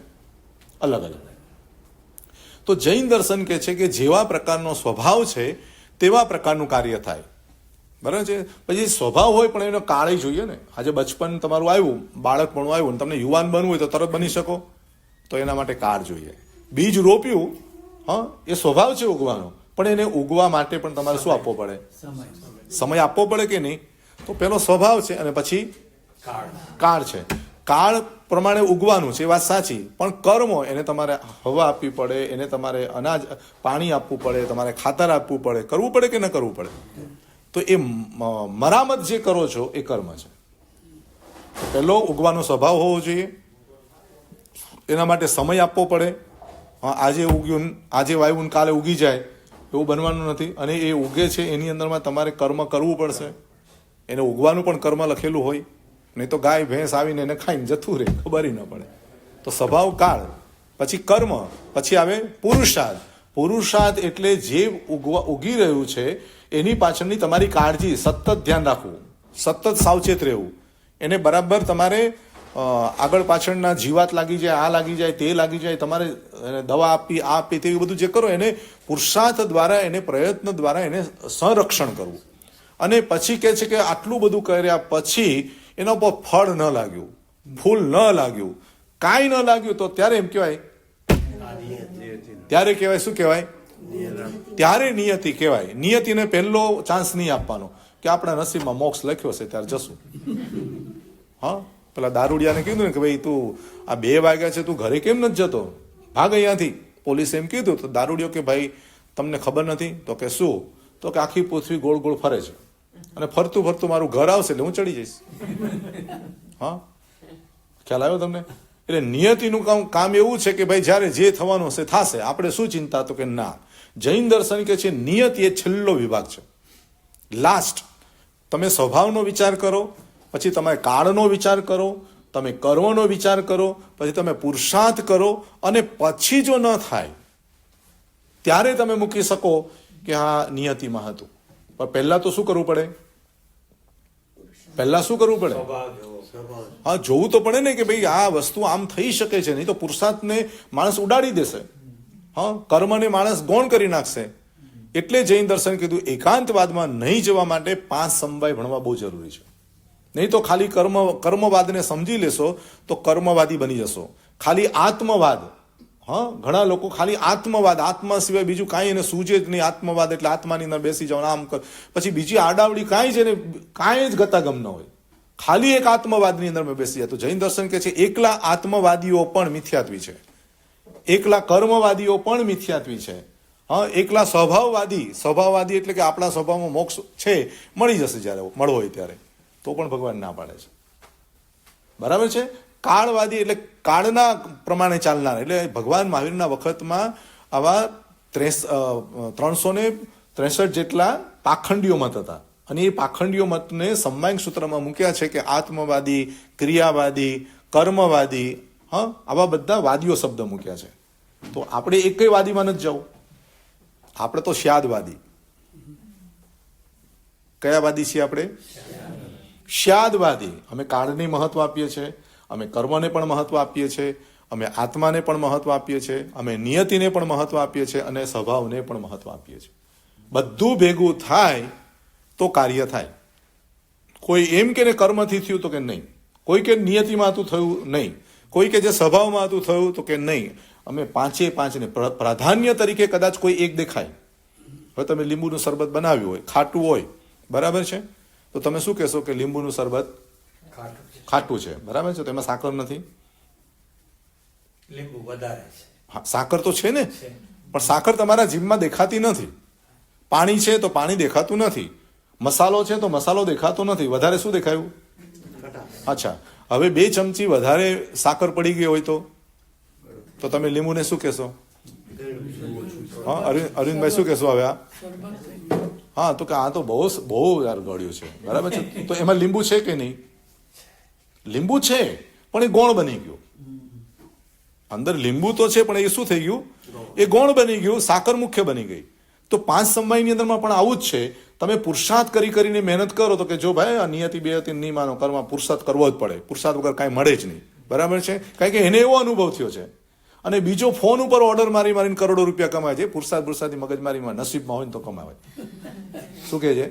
અલગ અલગ. તો જૈન દર્શન કહે છે કે જેવા પ્રકારનો સ્વભાવ છે તેવા પ્રકારનું કાર્ય થાય. બરાબર છે. પછી સ્વભાવ હોય પણ એનો કાળ જોઈએ ને. આજે બચપન તમારું આવ્યું, બાળકપણું આવ્યું ને તમને યુવાન બનવું હોય તો તરત બની શકો? તો એના માટે કાળ જોઈએ. બીજ રોપ્યું, હા, એ સ્વભાવ છે ઉગવાનો, પણ એને ઉગવા માટે પણ તમારે શું આપવો પડે? સમય આપવો પડે કે નહીં? તો પેલો સ્વભાવ છે અને પછી કાળ છે. કાળ પ્રમાણે ઉગવાનું છે એ વાત સાચી, પણ કર્મો એને તમારે હવા આપવી પડે, એને તમારે અનાજ, પાણી આપવું પડે, તમારે ખાતર આપવું પડે. કરવું પડે કે ન કરવું પડે? તો એ મરામત જે કરો છો એ કર્મ છે. પહેલો ઉગવાનો સ્વભાવ હોવો જોઈએ, એના માટે સમય આપવો પડે. આજે ઉગ્યું, આજે વાવ્યું, કાલે ઉગી જાય એવું બનવાનું નથી. અને એ ઉગે છે એની અંદરમાં તમારે કર્મ કરવું પડશે. એને ઉગવાનું પણ કર્મ લખેલું હોય, નહીં તો ગાય ભેંસ આવીને એને ખાઈને જતું રહે, ખબર ન પડે. તો સ્વભાવ, કાળ, પછી કર્મ, પછી આવે પુરુષાર્થ. પુરુષાર્થ એટલે જે ઉગી રહ્યું છે એની પાછળની તમારી કાળજી, સતત ધ્યાન રાખવું, સતત સાવચેત રહેવું. એને બરાબર તમારે આગળ પાછળના જીવાત લાગી જાય, આ લાગી જાય, તે લાગી જાય, તમારે દવા આપી, આ આપી, તેવું બધું જે કરો એને પુરુષાર્થ દ્વારા, એને પ્રયત્ન દ્વારા એને સંરક્ષણ કરવું. અને પછી કહે છે કે આટલું બધું કર્યા પછી એના ઉપર ફળ ન લાગ્યું, ફૂલ ન લાગ્યું, કાંઈ ન લાગ્યું, તો ત્યારે એમ કહેવાય, ત્યારે કહેવાય શું કહેવાય? ત્યારે નિયતિ કહેવાય. નિયતિને પહેલો ચાન્સ નહીં આપવાનો કે આપણા નસીબમાં મોક્ષ લખ્યો છે ત્યારે જશું. હા, પેલા દારૂડિયાને કીધું ને કે ભાઈ તું આ 2 વાગ્યા છે, તું ઘરે કેમ નથી જતો? ભાગ અહીંયાથી. પોલીસે એમ કીધું તો દારૂડિયો કે ભાઈ તમને ખબર નથી? તો કે શું? તો કે આખી પૃથ્વી ગોળ ગોળ ફરે છે અને ફરતું ફરતું મારું ઘર આવશે એટલે હું ચડી જઈશ. હા, ખ્યાલ આવ્યો તમને? એટલે નિયતિનું કામ એવું છે કે ભાઈ જ્યારે જે થવાનું હશે થશે, આપણે શું ચિંતા? તો કે ના, જૈન દર્શન કે છે નિયતિ એ છેલ્લો વિભાગ છે, લાસ્ટ. તમે સ્વભાવનો વિચાર કરો, પછી તમે કાળનો વિચાર કરો, તમે કર્મનો વિચાર કરો, પછી તમે પુરુષાર્થ કરો, અને પછી જો ન થાય ત્યારે તમે મૂકી શકો કે હા નિયતિમાં હતું. પણ પહેલા તો શું કરવું પડે? પહેલા શું કરવું પડે? હા, જોવું તો પડે ને કે ભાઈ આ વસ્તુ આમ થઈ શકે છે, નહીં તો પુરુષાર્થને માણસ ઉડાડી દેશે. હા, કર્મને માણસ ગૌણ કરી નાખશે. એટલે જૈન દર્શન કીધું એકાંતવાદમાં નહીં જવા માટે 5 સમવાય ભણવા બહુ જરૂરી છે. નહીં તો ખાલી કર્મવાદને સમજી લેશો તો કર્મવાદી બની જશો. ખાલી આત્મવાદ, હા, ઘણા લોકો ખાલી આત્મવાદ, આત્મા સિવાય બીજું કાંઈ એને સૂજે જ નહીં. આત્મવાદ એટલે આત્માની અંદર બેસી જાઓ, આમ કર, પછી બીજી આડાવડી કાંઈ જ એને કાંઈ જ ગતાગમ ન હોય, ખાલી એક આત્મવાદની અંદર બેસી જાય. તો જૈન દર્શન કે છે એકલા આત્મવાદીઓ પણ મિથ્યાત્વી છે, એકલા કર્મવાદીઓ પણ મિથ્યાત્વી છે. હા, એકલા સ્વભાવવાદી એટલે કે આપણા સ્વભાવમાં મોક્ષ છે, મળી જશે જ્યારે મળવો હોય ત્યારે, તો પણ ભગવાન ના પાડે છે. બરાબર છે. કાળવાદી એટલે કાળના પ્રમાણે ચાલનાર, એટલે ભગવાન મહાવીરના વખતમાં આવા 363 જેટલા પાખંડીઓ મત હતા, અને એ પાખંડીઓ મતને સમવાયિક સૂત્રમાં મૂક્યા છે કે આત્મવાદી, ક્રિયાવાદી, કર્મવાદી, હા, આવા બધા વાદીઓ શબ્દ મૂક્યા છે. તો આપણે એકેય વાદીમાં નથી જવું. આપણે તો શ્યાદવાદી. કયા વાદી છીએ આપણે? શ્યાદવાદી. અમે કાળને મહત્વ આપીએ છીએ, અમે કર્મને પણ મહત્વ આપીએ છીએ, અમે આત્માને પણ મહત્વ આપીએ છીએ, અમે નિયતિને પણ મહત્વ આપીએ છીએ, અને સ્વભાવને પણ મહત્વ આપીએ છીએ. બધું ભેગું થાય તો કાર્ય થાય. કોઈ એમ કે કર્મથી થયું તો કે નહીં, કોઈ કે નિયતિમાં હતું થયું નહીં, કોઈ કે જે સ્વભાવમાં હતું થયું તો કે નહીં. અમે 5ને પ્રાધાન્ય તરીકે કદાચ કોઈ એક દેખાય. હવે તમે લીંબુનું શરબત બનાવ્યું હોય, ખાટું હોય, બરાબર છે, તો તમે શું કહેશો કે લીંબુનું શરબત ખાટું છે, બરાબર છે, તો એમાં સાકર નથી. લીંબુ વધારે છે. હા, સાકર તો છે ને, પણ સાકર તમારા જીભમાં દેખાતી નથી. પાણી છે તો પાણી દેખાતું નથી, મસાલો છે તો મસાલો દેખાતો નથી. વધારે શું દેખાયું? અચ્છા, હવે 2 ચમચી વધારે સાકર પડી ગઈ હોય તો તમે લીંબુને શું કહેશો? હા, અરવિંદભાઈ શું કહેશો હવે? હા, તો કે આ તો બહુ યાર ગળ્યું છે, બરાબર છે, તો એમાં લીંબુ છે કે નહીં? લીંબુ છે, પણ એ ગૌણ બની ગયું. અંદર લીંબુ તો છે, પણ એ શું થઈ ગયું? એ ગૌણ બની ગયું, સાકર મુખ્ય બની ગઈ. તો 5 સમવાયની અંદરમાં પણ આવું જ છે. તમે પુરુષાર્થ કરીને મહેનત કરો તો કે જો ભાઈ આ નિયતિ બેયતિ નહીં માનો, કર્મ પુરુષાર્થ કરવો જ પડે, પુરુષાર્થ વગર કાંઈ મળે જ નહીં, બરાબર છે, કારણ કે એને એવો અનુભવ થયો છે. અને બીજો ફોન ઉપર ઓર્ડર મારીને કરોડો રૂપિયા કમાય છે. પુરુષાર્થની મગજમારીમાં નસીબમાં હોય ને તો કમાવાય. શું કહે છે?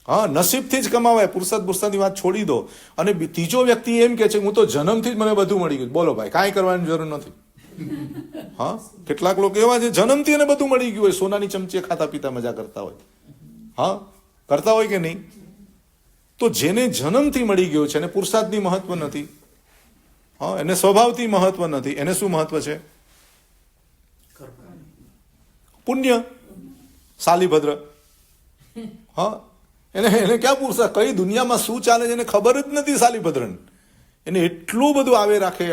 હા, નસીબથી જ કમાવાય. પુરુષાર્થની વાત છોડી દો. અને ત્રીજો વ્યક્તિ એમ કે છે હું તો જન્મથી જ મને બધું મળી ગયું. બોલો ભાઈ, કાંઈ કરવાની જરૂર નથી. હા, કેટલાક લોકો એવા છે જન્મથી એને બધું મળી ગયું હોય, સોનાની ચમચીએ ખાતા પીતા મજા કરતા હોય. હા, કરતા હોય કે નહીં? તો જેને જન્મથી મળી ગયો છે એને પુરુષાર્થની મહત્વ નથી. હા, એને સ્વભાવથી મહત્વ નથી. એને શું મહત્વ છે? પુણ્ય, શાલીભદ્ર. હા, એને ક્યાં પુરુષાર્થ? કઈ દુનિયામાં શું ચાલે છે એને ખબર જ નથી શાલીભદ્રને. એને એટલું બધું આવે રાખે,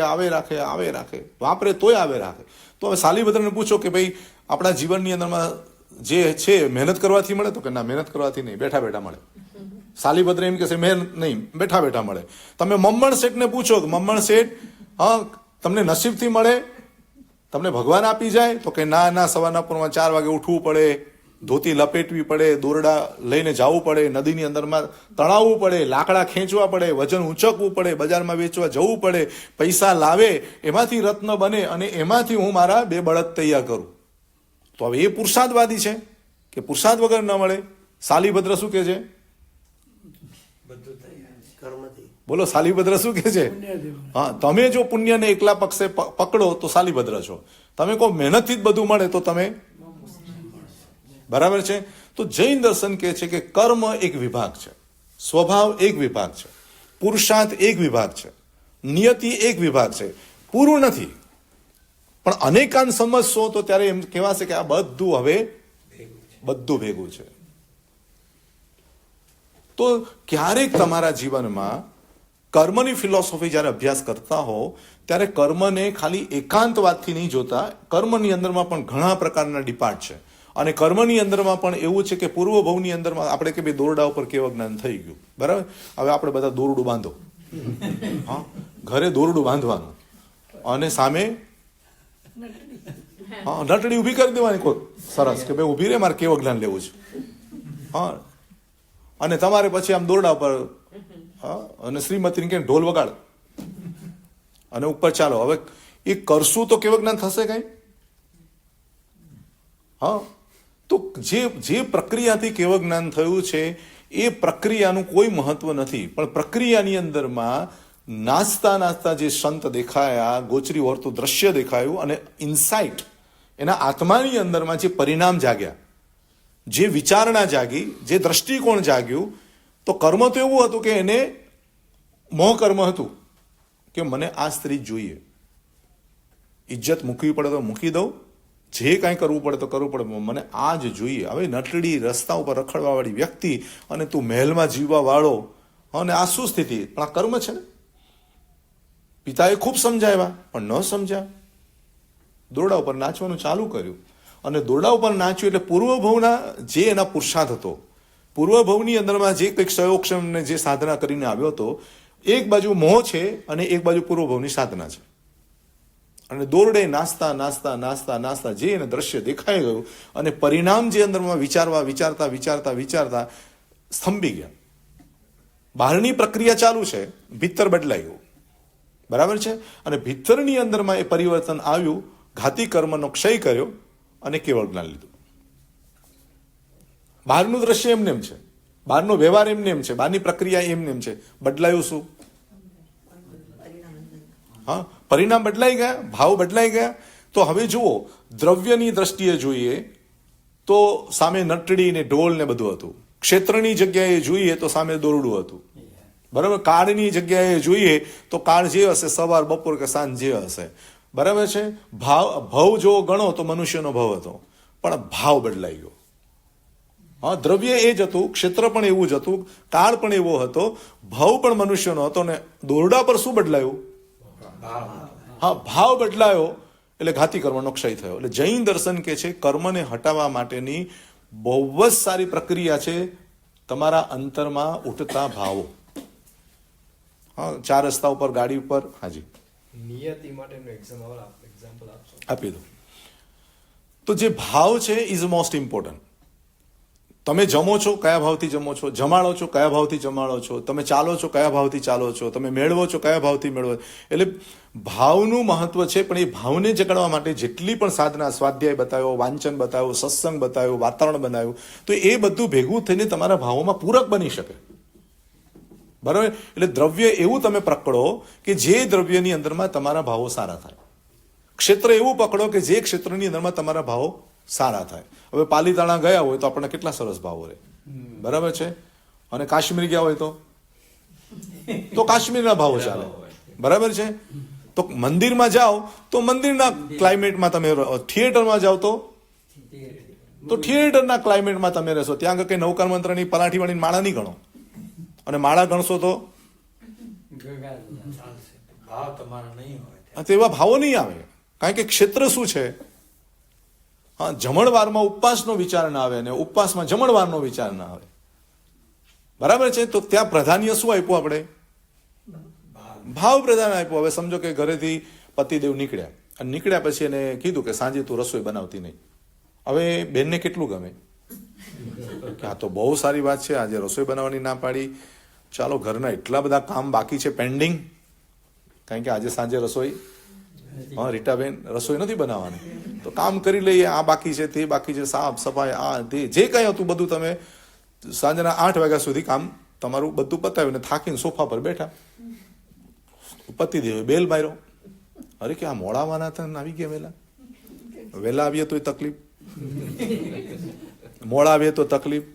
વાપરે તોય આવે રાખે. તો હવે શાલીભદ્રને પૂછો કે ભાઈ આપણા જીવનની અંદરમાં જે છે મહેનત કરવાથી મળે? તો કે ના, મહેનત કરવાથી નહીં, બેઠા બેઠા મળે. શાલીભદ્ર એમ કે છે મહેનત નહીં, બેઠા બેઠા મળે. તમે મમ્મણ શેઠને પૂછો કે મમ્મણ શેઠ, હા, તમને નસીબથી મળે, તમને ભગવાન આપી જાય? તો કે ના, સવારના પૂરમાં 4 વાગે ઉઠવું પડે, ધોતી લપેટવી પડે, દોરડા લઈને જવું પડે, નદીની અંદરમાં તણાવવું પડે, લાકડા ખેંચવા પડે, વજન ઊંચકવું પડે, બજારમાં વેચવા જવું પડે, પૈસા લાવે, એમાંથી રત્ન બને, અને એમાંથી હું મારા 2 બળદ તૈયાર કરું. તો હવે એ પુરુષાર્થવાદી છે કે પુરુષાર્થ વગર ન મળે? શાલીભદ્ર શું કે છે? બોલો, શાલીભદ્ર શું કે છે? હા, તમે જો પુણ્યને એકલા પક્ષે પકડો તો શાલીભદ્ર છો. તમે કહો મહેનતથી જ બધું મળે તો તમે, બરાબર છે. તો જૈન દર્શન કહે છે કે કર્મ એક વિભાગ છે, સ્વભાવ એક વિભાગ છે, પુરુષાર્થ એક વિભાગ છે, નિયતિ એક વિભાગ છે, પૂરું નથી. પણ અનેકાંત સમજશો તો ત્યારે એમ કહેવાશે કે આ બધું હવે બધું ભેગું છે. તો ક્યારેક તમારા જીવનમાં કર્મની ફિલોસોફી જ્યારે અભ્યાસ કરતા હો ત્યારે કર્મને ખાલી એકાંતવાદથી નહીં જોતા. કર્મની અંદરમાં પણ ઘણા પ્રકારના ડિપાર્ટ છે. અને કર્મની અંદરમાં પણ એવું છે કે પૂર્વ ભવની અંદરમાં આપણે કે ભાઈ દોરડા ઉપર કેવું જ્ઞાન થઈ ગયું, બરાબર. હવે આપણે બધા દોરડું બાંધો. હા, ઘરે દોરડું બાંધવાનું અને સામે હા નટડી ઊભી કરી દેવાની કોઈ સરસ કે ભાઈ ઊભી રે, મારે કેવું જ્ઞાન લેવું છે. હા, અને તમારે પછી આમ દોરડા પર અને શ્રીમતીને કે ઢોલ વગાડ અને ઉપર ચાલો. હવે એ કરશું તો કેવું જ્ઞાન થશે કઈ? હા, તો જે પ્રક્રિયાથી કેવું જ્ઞાન થયું છે એ પ્રક્રિયાનું કોઈ મહત્વ નથી, પણ પ્રક્રિયાની અંદરમાં નાચતા નાચતા જે સંત દેખાયા, ગોચરી વર્તું દ્રશ્ય દેખાયું, અને ઇન્સાઇટ એના આત્માની અંદરમાં જે પરિણામ જાગ્યા, જે વિચારણા જાગી, જે દ્રષ્ટિકોણ જાગ્યું, તો કર્મ તો એવું હતું કે એને મોહ કર્મ હતું કે મને આ સ્ત્રી જોઈએ, ઇજ્જત મૂકવી પડે તો મૂકી દઉં, જે કાંઈ કરવું પડે તો કરવું પડે, મને આ જ જોઈએ. હવે નટડી રસ્તા ઉપર રખડવા વાળી વ્યક્તિ અને તું મહેલમાં જીવવા વાળો, અને આ શું સ્થિતિ? પણ આ કર્મ છે ને. પિતાએ ખૂબ સમજાવ્યા પણ ન સમજ્યા, દોરડા ઉપર નાચવાનું ચાલુ કર્યું, અને દોરડા ઉપર નાચ્યું એટલે પૂર્વભવના જે એના પુરુષાર્થ હતો, પૂર્વભવની અંદરમાં જે કંઈક સયોક્ષમને જે સાધના કરીને આવ્યો હતો, એક બાજુ મોહ છે અને એક બાજુ પૂર્વભવની સાધના છે. અને દોરડે નાચતા નાચતા નાચતા નાચતા જે એને દ્રશ્ય દેખાઈ ગયું, અને પરિણામ જે અંદરમાં વિચારતા વિચારતા સ્તંભી ગયા. બહારની પ્રક્રિયા ચાલુ છે, ભીતર બદલાઈ ગયું, બરાબર છે. અને ભીતરની અંદરમાં એ પરિવર્તન આવ્યું, ઘાતી કર્મનો ક્ષય કર્યો અને કેવળ જ્ઞાન લીધું. બહારનું દ્રશ્ય એમને એમ છે, બહારનો વ્યવહાર એમને એમ છે, બહારની પ્રક્રિયા એમને એમ છે. બદલાયું શું? હા, પરિણામ બદલાઈ ગયા, ભાવ બદલાઈ ગયા. તો હવે જુઓ, દ્રવ્યની દ્રષ્ટિએ જોઈએ તો સામે નટડી ને ઢોલ ને બધું હતું. ક્ષેત્રની જગ્યાએ જોઈએ તો સામે દોરડું હતું, બરાબર. કાળની જગ્યાએ જોઈએ તો કાળ જે હશે, સવાર બપોર કે સાંજ જે હશે, બરાબર છે. ભાવ જો ગણો તો મનુષ્યનો ભાવ હતો, પણ ભાવ બદલાઈ ગયો. હા, દ્રવ્ય એ જ હતું, ક્ષેત્ર પણ એવું જ હતું, કાળ પણ એવો હતો, ભાવ પણ મનુષ્યનો હતો. ને દોરડા પર શું બદલાયું? હા, ભાવ બદલાયો એટલે ઘાતી કર્મનો ક્ષય થયો. એટલે જૈન દર્શન કે છે કર્મને હટાવવા માટેની બહુ જ સારી પ્રક્રિયા છે તમારા અંતરમાં ઉઠતા ભાવો. હા, 4 રસ્તા ઉપર ગાડી ઉપર, હાજી નિયતિ માટેનું એક્ઝામ્પલ આપશો? આપી દો. તો જે ભાવ છે ઇઝ મોસ્ટ ઇમ્પોર્ટન્ટ. તમે જમો છો કયા ભાવથી જમો છો, જમાડો છો કયા ભાવથી જમાડો છો, તમે ચાલો છો કયા ભાવથી ચાલો છો, તમે મેળવો છો કયા ભાવથી મેળવો. એટલે ભાવનું મહત્વ છે. પણ એ ભાવને જગાડવા માટે જેટલી પણ સાધના, સ્વાધ્યાય બતાવ્યો, વાંચન બતાવ્યો, સત્સંગ બતાવ્યો, વાતાવરણ બનાવ્યું, તો એ બધું ભેગું થઈને તમારા ભાવોમાં પૂરક બની શકે, બરાબર. એટલે દ્રવ્ય એવું તમે પકડો કે જે દ્રવ્યની અંદરમાં તમારા ભાવો સારા થાય. ક્ષેત્ર એવું પકડો કે જે ક્ષેત્રની અંદરમાં તમારા ભાવો સારા થાય. હવે પાલીતાણા ગયા હોય તો આપણને કેટલા સરસ ભાવો રહે, બરાબર છે. અને કાશ્મીર ગયા હોય તો કાશ્મીરના ભાવો ચાલે, બરાબર છે. તો મંદિરમાં જાઓ તો મંદિરના ક્લાઇમેટમાં તમે રહો, થિયેટરમાં જાઓ તો થિયેટરના ક્લાઇમેટમાં તમે રહેશો. ત્યાં આગળ કઈ નવકાર મંત્રની પલાઠી વાળીને માળા નહીં ગણો, અને માળા ગણશો તો ભાવ તમારા નહીં હોય, તેવા ભાવો નહીં આવે. કારણ કે ક્ષેત્ર શું છે? હા, જમણવારમાં ઉપવાસનો વિચાર ના આવે, અને ઉપવાસમાં જમણવારનો વિચાર ના આવે, બરાબર છે. તો ત્યાં પ્રાધાન્ય શું આપ્યું આપણે? ભાવ પ્રધાન આપ્યું. હવે સમજો કે ઘરેથી પતિદેવ નીકળ્યા, અને નીકળ્યા પછી એને કીધું કે સાંજે તું રસોઈ બનાવતી નહીં. હવે બેનને કેટલું ગમે કે આ તો બહુ સારી વાત છે, આજે રસોઈ બનાવવાની ના પાડી, ચાલો ઘરના એટલા બધા કામ બાકી છે પેન્ડિંગ, કારણ કે આજે સાંજે રસોઈ, હા રીટાબેન રસોઈ નથી બનાવવાની, તો કામ કરી લઈએ, આ બાકી છે, તે બાકી છે, સાફ સફાઈ, આ તે જે કંઈ હતું બધું તમે સાંજના 8 વાગ્યા સુધી કામ તમારું બધું પતાવ્યું ને થાકીને સોફા પર બેઠા. પતિદેવે બેલ માર્યો. અરે કે આ મોડાવાના હતા, આવી ગયા વહેલા. વહેલા આવીએ તોય તકલીફ, મોડા આવીએ તો તકલીફ,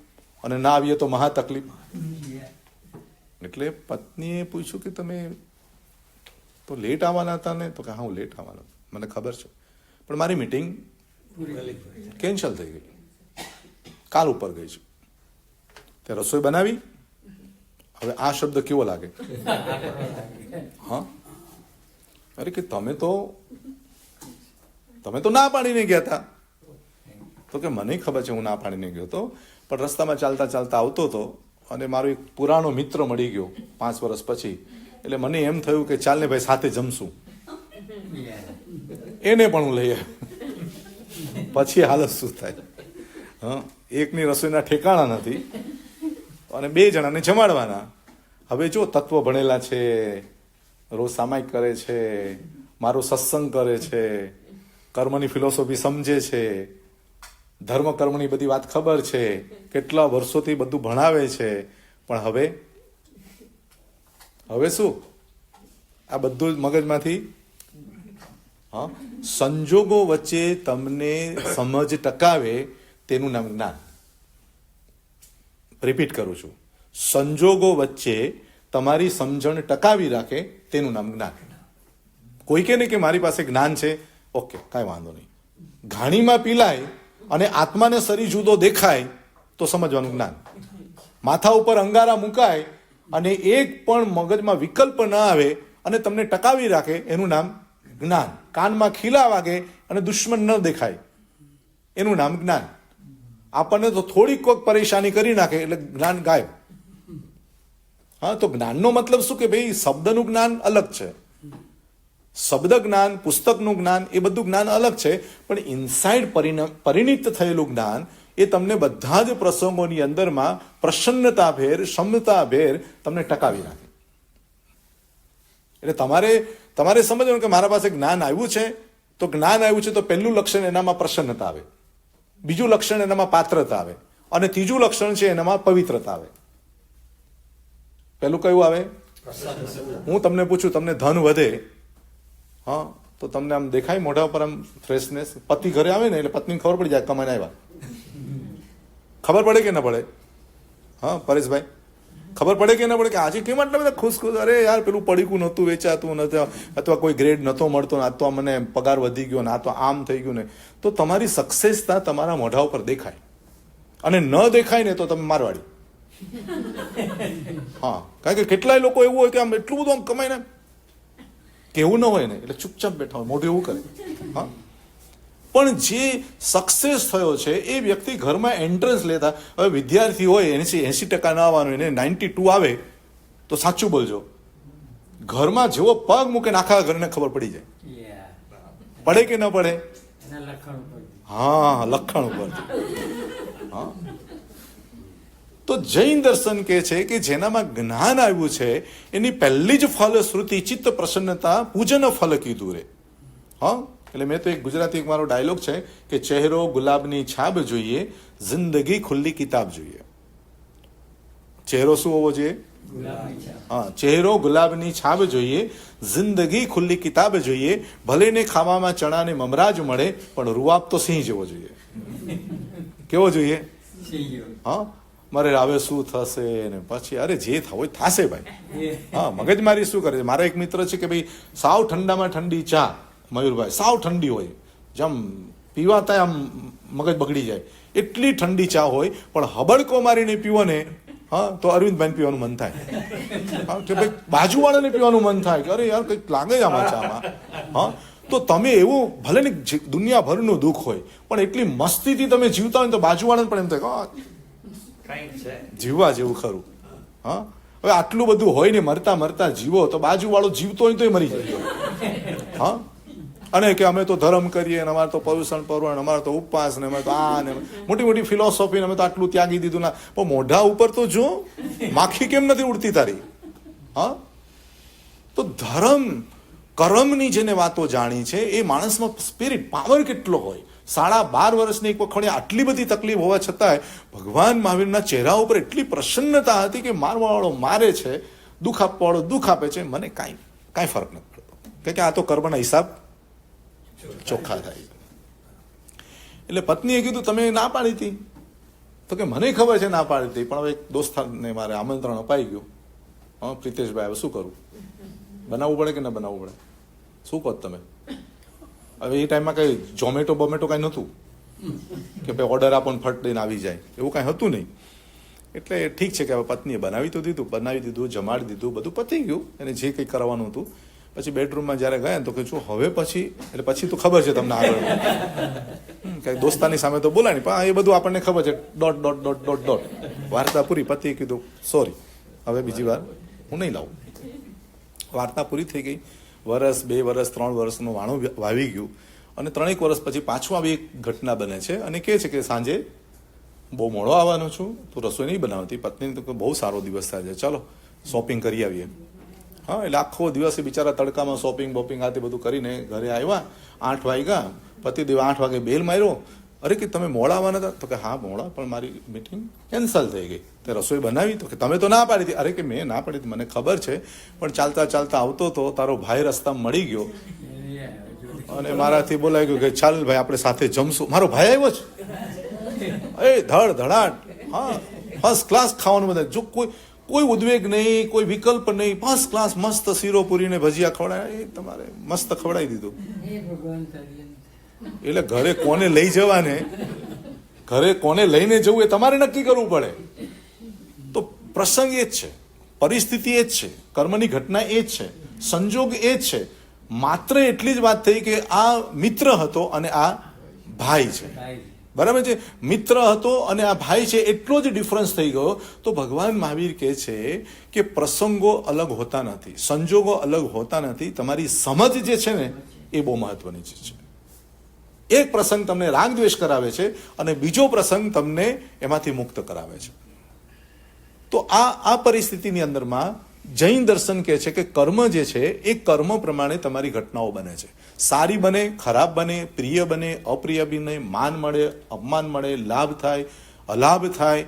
અને ના આવીએ તો મહા તકલીફ. એટલે પત્નીએ પૂછ્યું કે તમે તો લેટ આવવાના હતા ને? તો કે હા હું લેટ આવવાનો, મને ખબર છે, પણ મારી મીટિંગ કેન્સલ થઈ ગઈ, કાલ ઉપર ગઈ છે. તે રસોઈ બનાવી. હવે આ શબ્દ કેવો લાગે? હા, અરે કે તમે તો ના પાડીને ગયા હતા. તો કે મને ખબર છે હું ના પાડીને ગયો હતો, પણ રસ્તામાં ચાલતા ચાલતા આવતો હતો અને મારો એક પુરાણો મિત્ર મળી ગયો 5 વર્ષ પછી. એટલે મને એમ થયું કે ચાલ ને ભાઈ સાથે જમશું, એને પણ હું લઈ આવ્યો. પછી હાલત શું થાય? હા, એકની રસોઈના ઠેકાણા નથી અને 2 જણાને જમાડવાના, હવે જો તત્વ ભણેલા છે, રોજ સામાયિક કરે છે, મારો સત્સંગ કરે છે, કર્મની ફિલોસોફી સમજે છે, ધર્મ કર્મની બધી વાત ખબર છે, કેટલા વર્ષોથી બધું ભણાવે છે, પણ હવે શું આ બધું જ મગજમાંથી હા સંજોગો વચ્ચે તમને સમજ ટકાવે તેનું નામ જ્ઞાન. રિપીટ કરું છું, સંજોગો વચ્ચે તમારી સમજણ ટકાવી રાખે તેનું નામ જ્ઞાન. કોઈ કે નહીં કે મારી પાસે જ્ઞાન છે, ઓકે કાંઈ વાંધો નહીં. ઘાણીમાં પીલાય અને આત્માને સરી જુદો દેખાય તો સમજવાનું જ્ઞાન. માથા ઉપર અંગારા મુકાય અને એક પણ મગજમાં વિકલ્પ ન આવે અને તમને ટકાવી રાખે એનું નામ જ્ઞાન. કાનમાં ખીલા વાગે અને દુશ્મન ન દેખાય એનું નામ જ્ઞાન. આપણને તો થોડીક કોઈક પરેશાની કરી નાખે એટલે જ્ઞાન ગાયબ. હા, તો જ્ઞાનનો મતલબ શું કે ભાઈ શબ્દનું જ્ઞાન અલગ છે, શબ્દ જ્ઞાન, પુસ્તકનું જ્ઞાન, એ બધું જ્ઞાન અલગ છે, પણ ઇનસાઇડ પરિણિત થયેલું જ્ઞાન એ તમને બધા જ પ્રસંગોની અંદરમાં પ્રસન્નતાભેર, ક્ષમતાભેર તમને ટકાવી રાખે. એટલે તમારે સમજવાનું કે મારા પાસે જ્ઞાન આવ્યું છે, તો જ્ઞાન આવ્યું છે તો પહેલું લક્ષણ એનામાં પ્રસન્નતા આવે, બીજું લક્ષણ એનામાં પાત્રતા આવે, અને ત્રીજું લક્ષણ છે એનામાં પવિત્રતા આવે. પહેલું કયું આવે? હું તમને પૂછું, તમને ધન વધે, હા, તો તમને આમ દેખાય મોઢા ઉપર આમ ફ્રેશનેસ? પતિ ઘરે આવે ને એટલે પત્નીને ખબર પડી જાય કમાઈને આવ્યા. ખબર પડે કે ન પડે? હા પરેશભાઈ, ખબર પડે કે ન પડે કે આજે કેમ આટલા બધા ખુશ? અરે યાર પેલું પડીકું નહોતું વેચાતું નથી, અથવા કોઈ ગ્રેડ નહોતો મળતો, આ તો મને પગાર વધી ગયો ને આ તો આમ થઈ ગયું ને. તો તમારી સક્સેસતા તમારા મોઢા ઉપર દેખાય, અને ન દેખાય ને તો તમે મારવાડી. હા, કારણ કે કેટલાય લોકો એવું હોય કે આમ એટલું બધું આમ કમાઈને કેવું ન હોય ને એટલે ચૂપચાપ બેઠા હોય, મોઢું એવું કરે. હા, પણ જે સક્સેસ થયો છે એ વ્યક્તિ ઘરમાં એન્ટ્રન્સ લેતા, હવે વિદ્યાર્થી હોય 80% ના આવવાનું, એને 92 આવે તો સાચું બોલજો, ઘરમાં જેવો પગ મૂકે ને આખા ઘરને ખબર પડી જાય. પડે કે ન પડે? હા, લખણ ઉપર. હા, તો જૈન દર્શન કહે છે કે જેનામાં જ્ઞાન આવ્યું છે એની પહેલી જ ફલશ્રુતિ ચિત્ત પ્રસન્નતા પૂજન ફલ કીધું રે. હા, એટલે મેં તો એક ગુજરાતી એક મારો ડાયલોગ છે કે ચહેરો ગુલાબની છાબ જોઈએ, જિંદગી ખુલ્લી કિતાબ જોઈએ. ચહેરો શું હોવો જોઈએ? હા, ચહેરો ગુલાબની છાબ જોઈએ, જિંદગી ખુલ્લી કિતાબ જોઈએ. ભલે ને ખાવામાં ચણા ને મમરાજ મળે, પણ રૂઆબ તો સિંહ જેવો જોઈએ. કેવો જોઈએ? હા, મારે હવે શું થશે ને પછી અરે જે હોય થશે ભાઈ. હા, મગજમારી શું કરે છે? મારા એક મિત્ર છે કે ભાઈ સાવ ઠંડામાં ઠંડી ચા, મયુરભાઈ, સાવ ઠંડી હોય, જેમ પીવાતા આમ મગજ બગડી જાય એટલી ઠંડી ચા હોય, પણ હબડકો મારીને પીવો ને, હા, તો અરવિંદભાઈને પીવાનું મન થાય. હા, કે ભાઈ બાજુવાળાને પીવાનું મન થાય કે અરે યાર કંઈક લાગે છે આમાં ચામાં. હા, તો તમે એવું ભલે ને દુનિયાભરનું દુઃખ હોય પણ એટલી મસ્તીથી તમે જીવતા હોય તો બાજુવાળાને પણ એમ થાય જીવવા જેવું ખરું. હા, હવે આટલું બધું હોય ને મરતા મરતા જીવો તો બાજુવાળો જીવતો હોય તો મરી જાય. હા, અને કે અમે તો ધર્મ કરીએ ને અમારે તો પરુષણ પરવણ, અમારે તો ઉપવાસ ને અમે તો આ ને મોટી મોટી ફિલોસોફી ને અમે તો આટલું ત્યાગી દીધું ના, પણ મોઢા ઉપર તો જો માખી કેમ નથી ઉડતી તારી? હા, તો ધર્મ કર્મની જેને વાતો જાણી છે એ માણસમાં સ્પિરિટ પાવર કેટલો હોય. 12.5 વર્ષની એક વખતે આટલી બધી તકલીફ હોવા છતાંય ભગવાન મહાવીરના ચહેરા ઉપર એટલી પ્રસન્નતા હતી કે મારવાવાળો મારે છે, દુઃખ આપવાવાળો દુઃખ આપે છે, મને કાંઈ ફરક નથી પડતો, કે આ તો કર્મના હિસાબ ચોખ્ખા થાય. એટલે પત્નીએ કીધું તમે ના પાડી હતી? તો કે મને ખબર છે ના પાડી હતી, પણ હવે એક દોસ્તારને મારે આમંત્રણ અપાઈ ગયું. હા પ્રિતેશભાઈ, હવે શું કરું? બનાવવું પડે કે ના બનાવવું પડે? શું કહો તમે? હવે એ ટાઈમમાં કઈ ઝોમેટો બોમેટો કાંઈ નહોતું કે ભાઈ ઓર્ડર આપો ને ફટ દઈને આવી જાય, એવું કાંઈ હતું નહીં. એટલે ઠીક છે કે હવે પત્નીએ બનાવી દીધું, જમાડી દીધું, બધું પતી ગયું, એને જે કંઈ કરવાનું હતું. પછી બેડરૂમમાં જ્યારે ગયા ને તો કે જો હવે પછી, એટલે પછી તો ખબર છે તમને આગળ કઈ દોસ્તાની સામે તો બોલાય નહીં, પણ એ બધું આપણને ખબર છે. ... વાર્તા પૂરી, પતિએ કીધું સોરી, હવે બીજી વાર હું નહીં લાવું. વાર્તા પૂરી થઈ ગઈ. 1 વર્ષ, 2 વર્ષ, 3 વર્ષનું વાણું વાવી ગયું, અને 3 વર્ષ પછી પાછું આવી એક ઘટના બને છે અને કહે છે કે સાંજે બહુ મોડો આવવાનો છું, તું રસોઈ નહીં બનાવતી. પત્નીને તો બહુ સારો દિવસ થાય છે, ચલો શોપિંગ કરી આવીએ. હા, એટલે આખો દિવસ બિચારા તડકામાં શોપિંગ બોપિંગ આ તે બધું કરીને ઘરે આવ્યા. 8 વાગ્યા, પતિદેવ 8 વાગે બેલ માર્યો. અરે કે તમે મોડા આવવાના હતા? તો કે હા મોડા, પણ મારી મીટિંગ કેન્સલ થઈ ગઈ. તે રસોઈ બનાવી? તો કે તમે તો ના પાડી હતી. અરે કે મેં ના પાડી હતી, મને ખબર છે, પણ ચાલતા ચાલતા આવતો તો તારો ભાઈ રસ્તામાં મળી ગયો અને મારાથી બોલાઈ ગયું કે ચાલ ભાઈ આપણે સાથે જમશું. મારો ભાઈ આવ્યો છે, એ ધડ ધડાટ, હા ફર્સ્ટ ક્લાસ ખાવાનું બધા, જો કોઈ ઉદ્વેગ નહીં, કોઈ વિકલ્પ નહીં, ફર્સ્ટ ક્લાસ મસ્ત શીરો પૂરીને ભજીયા ખવડાયા, એ તમારે મસ્ત ખવડાવી દીધું. હે ભગવાન તારી. એટલે ઘરે કોને લઈ જવાને, ઘરે કોને લઈને જવું એ તમારે નક્કી કરવું પડે. તો પ્રસંગ એ જ છે, પરિસ્થિતિ એ જ છે, કર્મની ઘટના એ જ છે, સંજોગ એ જ છે. માત્ર એટલી જ વાત થઈ કે આ મિત્ર હતો અને આ ભાઈ છે. બરાબર છે, મિત્ર હતો અને આ ભાઈ છે, એટલો જ ડિફરન્સ થઈ ગયો. તો ભગવાન મહાવીર કહે છે કે પ્રસંગો અલગ હોતા નથી, સંજોગો અલગ હોતા નથી, તમારી સમજ જે છે ને એ બહુ મહત્વની ચીજ છે. એક પ્રસંગ તમને રાગ દ્વેષ કરાવે છે અને બીજો પ્રસંગ તમને એમાંથી મુક્ત કરાવે છે. તો આ પરિસ્થિતિની અંદરમાં જૈન દર્શન કહે છે કે કર્મ જે છે એ કર્મ પ્રમાણે તમારી ઘટનાઓ બને છે. સારી બને, ખરાબ બને, પ્રિય બને, અપ્રિય બને, માન મળે, અપમાન મળે, લાભ થાય, અલાભ થાય,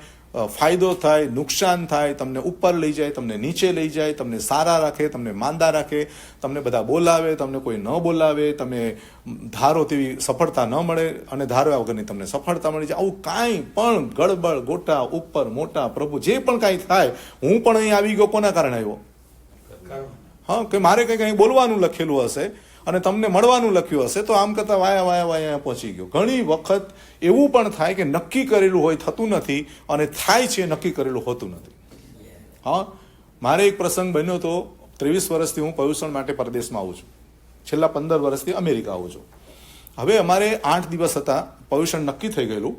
ફાયદો થાય, નુકસાન થાય, તમને ઉપર લઈ જાય, તમને નીચે લઈ જાય, તમને સારા રાખે, તમને માંદા રાખે, તમને બધા બોલાવે, તમને કોઈ ન બોલાવે, તમે ધારો તેવી સફળતા ન મળે અને ધાર્યા વગરની તમને સફળતા મળી જાય. આવું કાંઈ પણ ગડબડ ગોટા ઉપર મોટા પ્રભુ જે પણ કાંઈ થાય, હું પણ અહીં આવી ગયો કોના કારણે આવ્યો? હા, કે મારે કંઈક અહીં બોલવાનું લખેલું હશે અને તમને મળવાનું લખ્યું હશે, તો આમ કરતા વાયા વાયા વાયા પહોંચી ગયો. ઘણી વખત એવું પણ થાય કે નક્કી કરેલું હોય થતું નથી અને થાય છે નક્કી કરેલું હોતું નથી. હા, મારે એક પ્રસંગ બન્યો તો 23 વર્ષથી હું પર્યુષણ માટે પરદેશમાં આવું છું, છેલ્લા 15 વર્ષથી અમેરિકા આવું છું. હવે અમારે 8 દિવસ હતા, પર્યુષણ નક્કી થઈ ગયેલું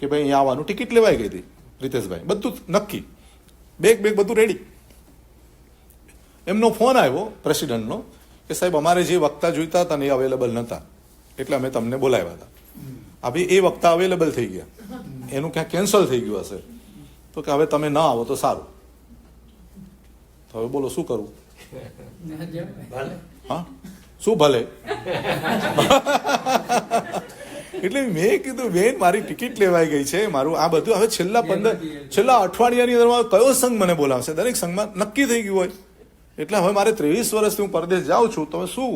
કે ભાઈ અહીંયા આવવાનું, ટિકિટ લેવાઈ ગઈ હતી રીતેશભાઈ, બધું નક્કી, બેગ બધું રેડી. એમનો ફોન આવ્યો પ્રેસિડેન્ટનો કે સાહેબ અમારે જે વક્તા જોઈતા હતા ને એ અવેલેબલ નહોતા, એટલે અમે તમને બોલાવ્યા હતા. હવે એ વક્તા અવેલેબલ થઈ ગયા, એનું ક્યાંક કેન્સલ થઈ ગયું હશે, તો કે હવે તમે ન આવો તો સારું. તો હવે બોલો શું કરવું? હા, શું ભલે? એટલે મેં કીધું બેન મારી ટિકિટ લેવાઈ ગઈ છે, મારું આ બધું હવે છેલ્લા અઠવાડિયાની અંદરમાં કયો સંઘ મને બોલાવશે? દરેક સંઘમાં નક્કી થઈ ગયું હોય. એટલે હવે મારે 23 વર્ષથી હું પરદેશ જાઉં છું, તો શું?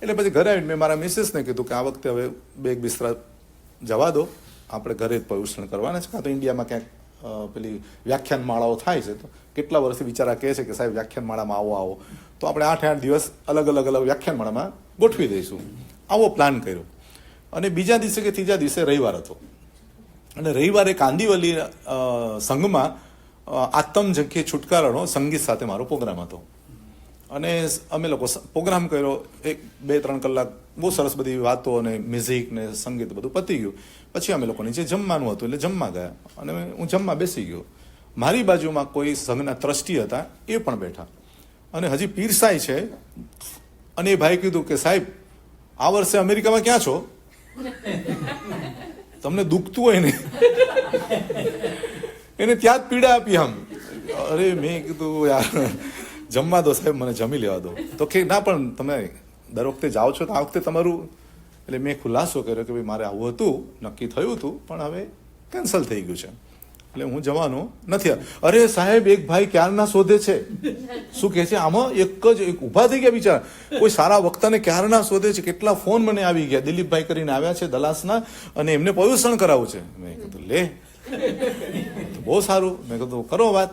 એટલે પછી ઘરે આવીને મેં મારા મિસેસને કીધું કે આ વખતે હવે બેગ બિસ્તરા જવા દો, આપણે ઘરે જ પર્યુષણ કરવાના છે. કાં તો ઇન્ડિયામાં ક્યાંક પેલી વ્યાખ્યાન માળાઓ થાય છે, તો કેટલા વર્ષથી બિચારા કહે છે કે સાહેબ વ્યાખ્યાન માળામાં આવો, તો આપણે 8 દિવસ અલગ અલગ વ્યાખ્યાન માળામાં ગોઠવી દઈશું. આવો પ્લાન કર્યો. અને બીજા દિવસે કે ત્રીજા દિવસે રવિવાર હતો અને રવિવારે કાંદીવલી સંઘમાં આત્મ ઝંખી છુટકારાનો સંગીત સાથે મારો પ્રોગ્રામ હતો. અને અમે લોકો પ્રોગ્રામ કર્યો, 1-2-3 કલાક બહુ સરસ બધી વાતો અને મ્યુઝિક ને સંગીત બધું પતી ગયું. પછી અમે લોકો નીચે જમવાનું હતું એટલે જમવા ગયા અને હું જમવા બેસી ગયો. મારી બાજુમાં કોઈ સંઘના ટ્રસ્ટી હતા, એ પણ બેઠા અને હજી પીરસાય છે. અને એ ભાઈ કીધું કે સાહેબ આ વર્ષે અમેરિકામાં ક્યાં છો? તમને દુખતું હોય ને એને ત્યાં જ પીડા આપી આમ. અરે મેં કીધું યાર જમવા દો સાહેબ, મને જમી લેવા દો. તો કે ના પણ તમે દર વખતે જાઓ છો તો આ વખતે તમારું, એટલે મેં ખુલાસો કર્યો કે ભાઈ મારે આવું હતું, નક્કી થયું હતું, પણ હવે કેન્સલ થઈ ગયું છે, એટલે હું જવાનું નથી. અરે સાહેબ એક ભાઈ ક્યારના શોધે છે. શું કહે છે? આમાં એક ઊભા થઈ ગયા બિચારા, કોઈ સારા વક્તાને ક્યારના શોધે છે. કેટલા ફોન મને આવી ગયા, દિલીપભાઈ કરીને આવ્યા છે દલાસના અને એમને પર્યુષણ કરાવવું છે. મેં કીધું લે બહુ સારું. મેં કીધું કરો વાત.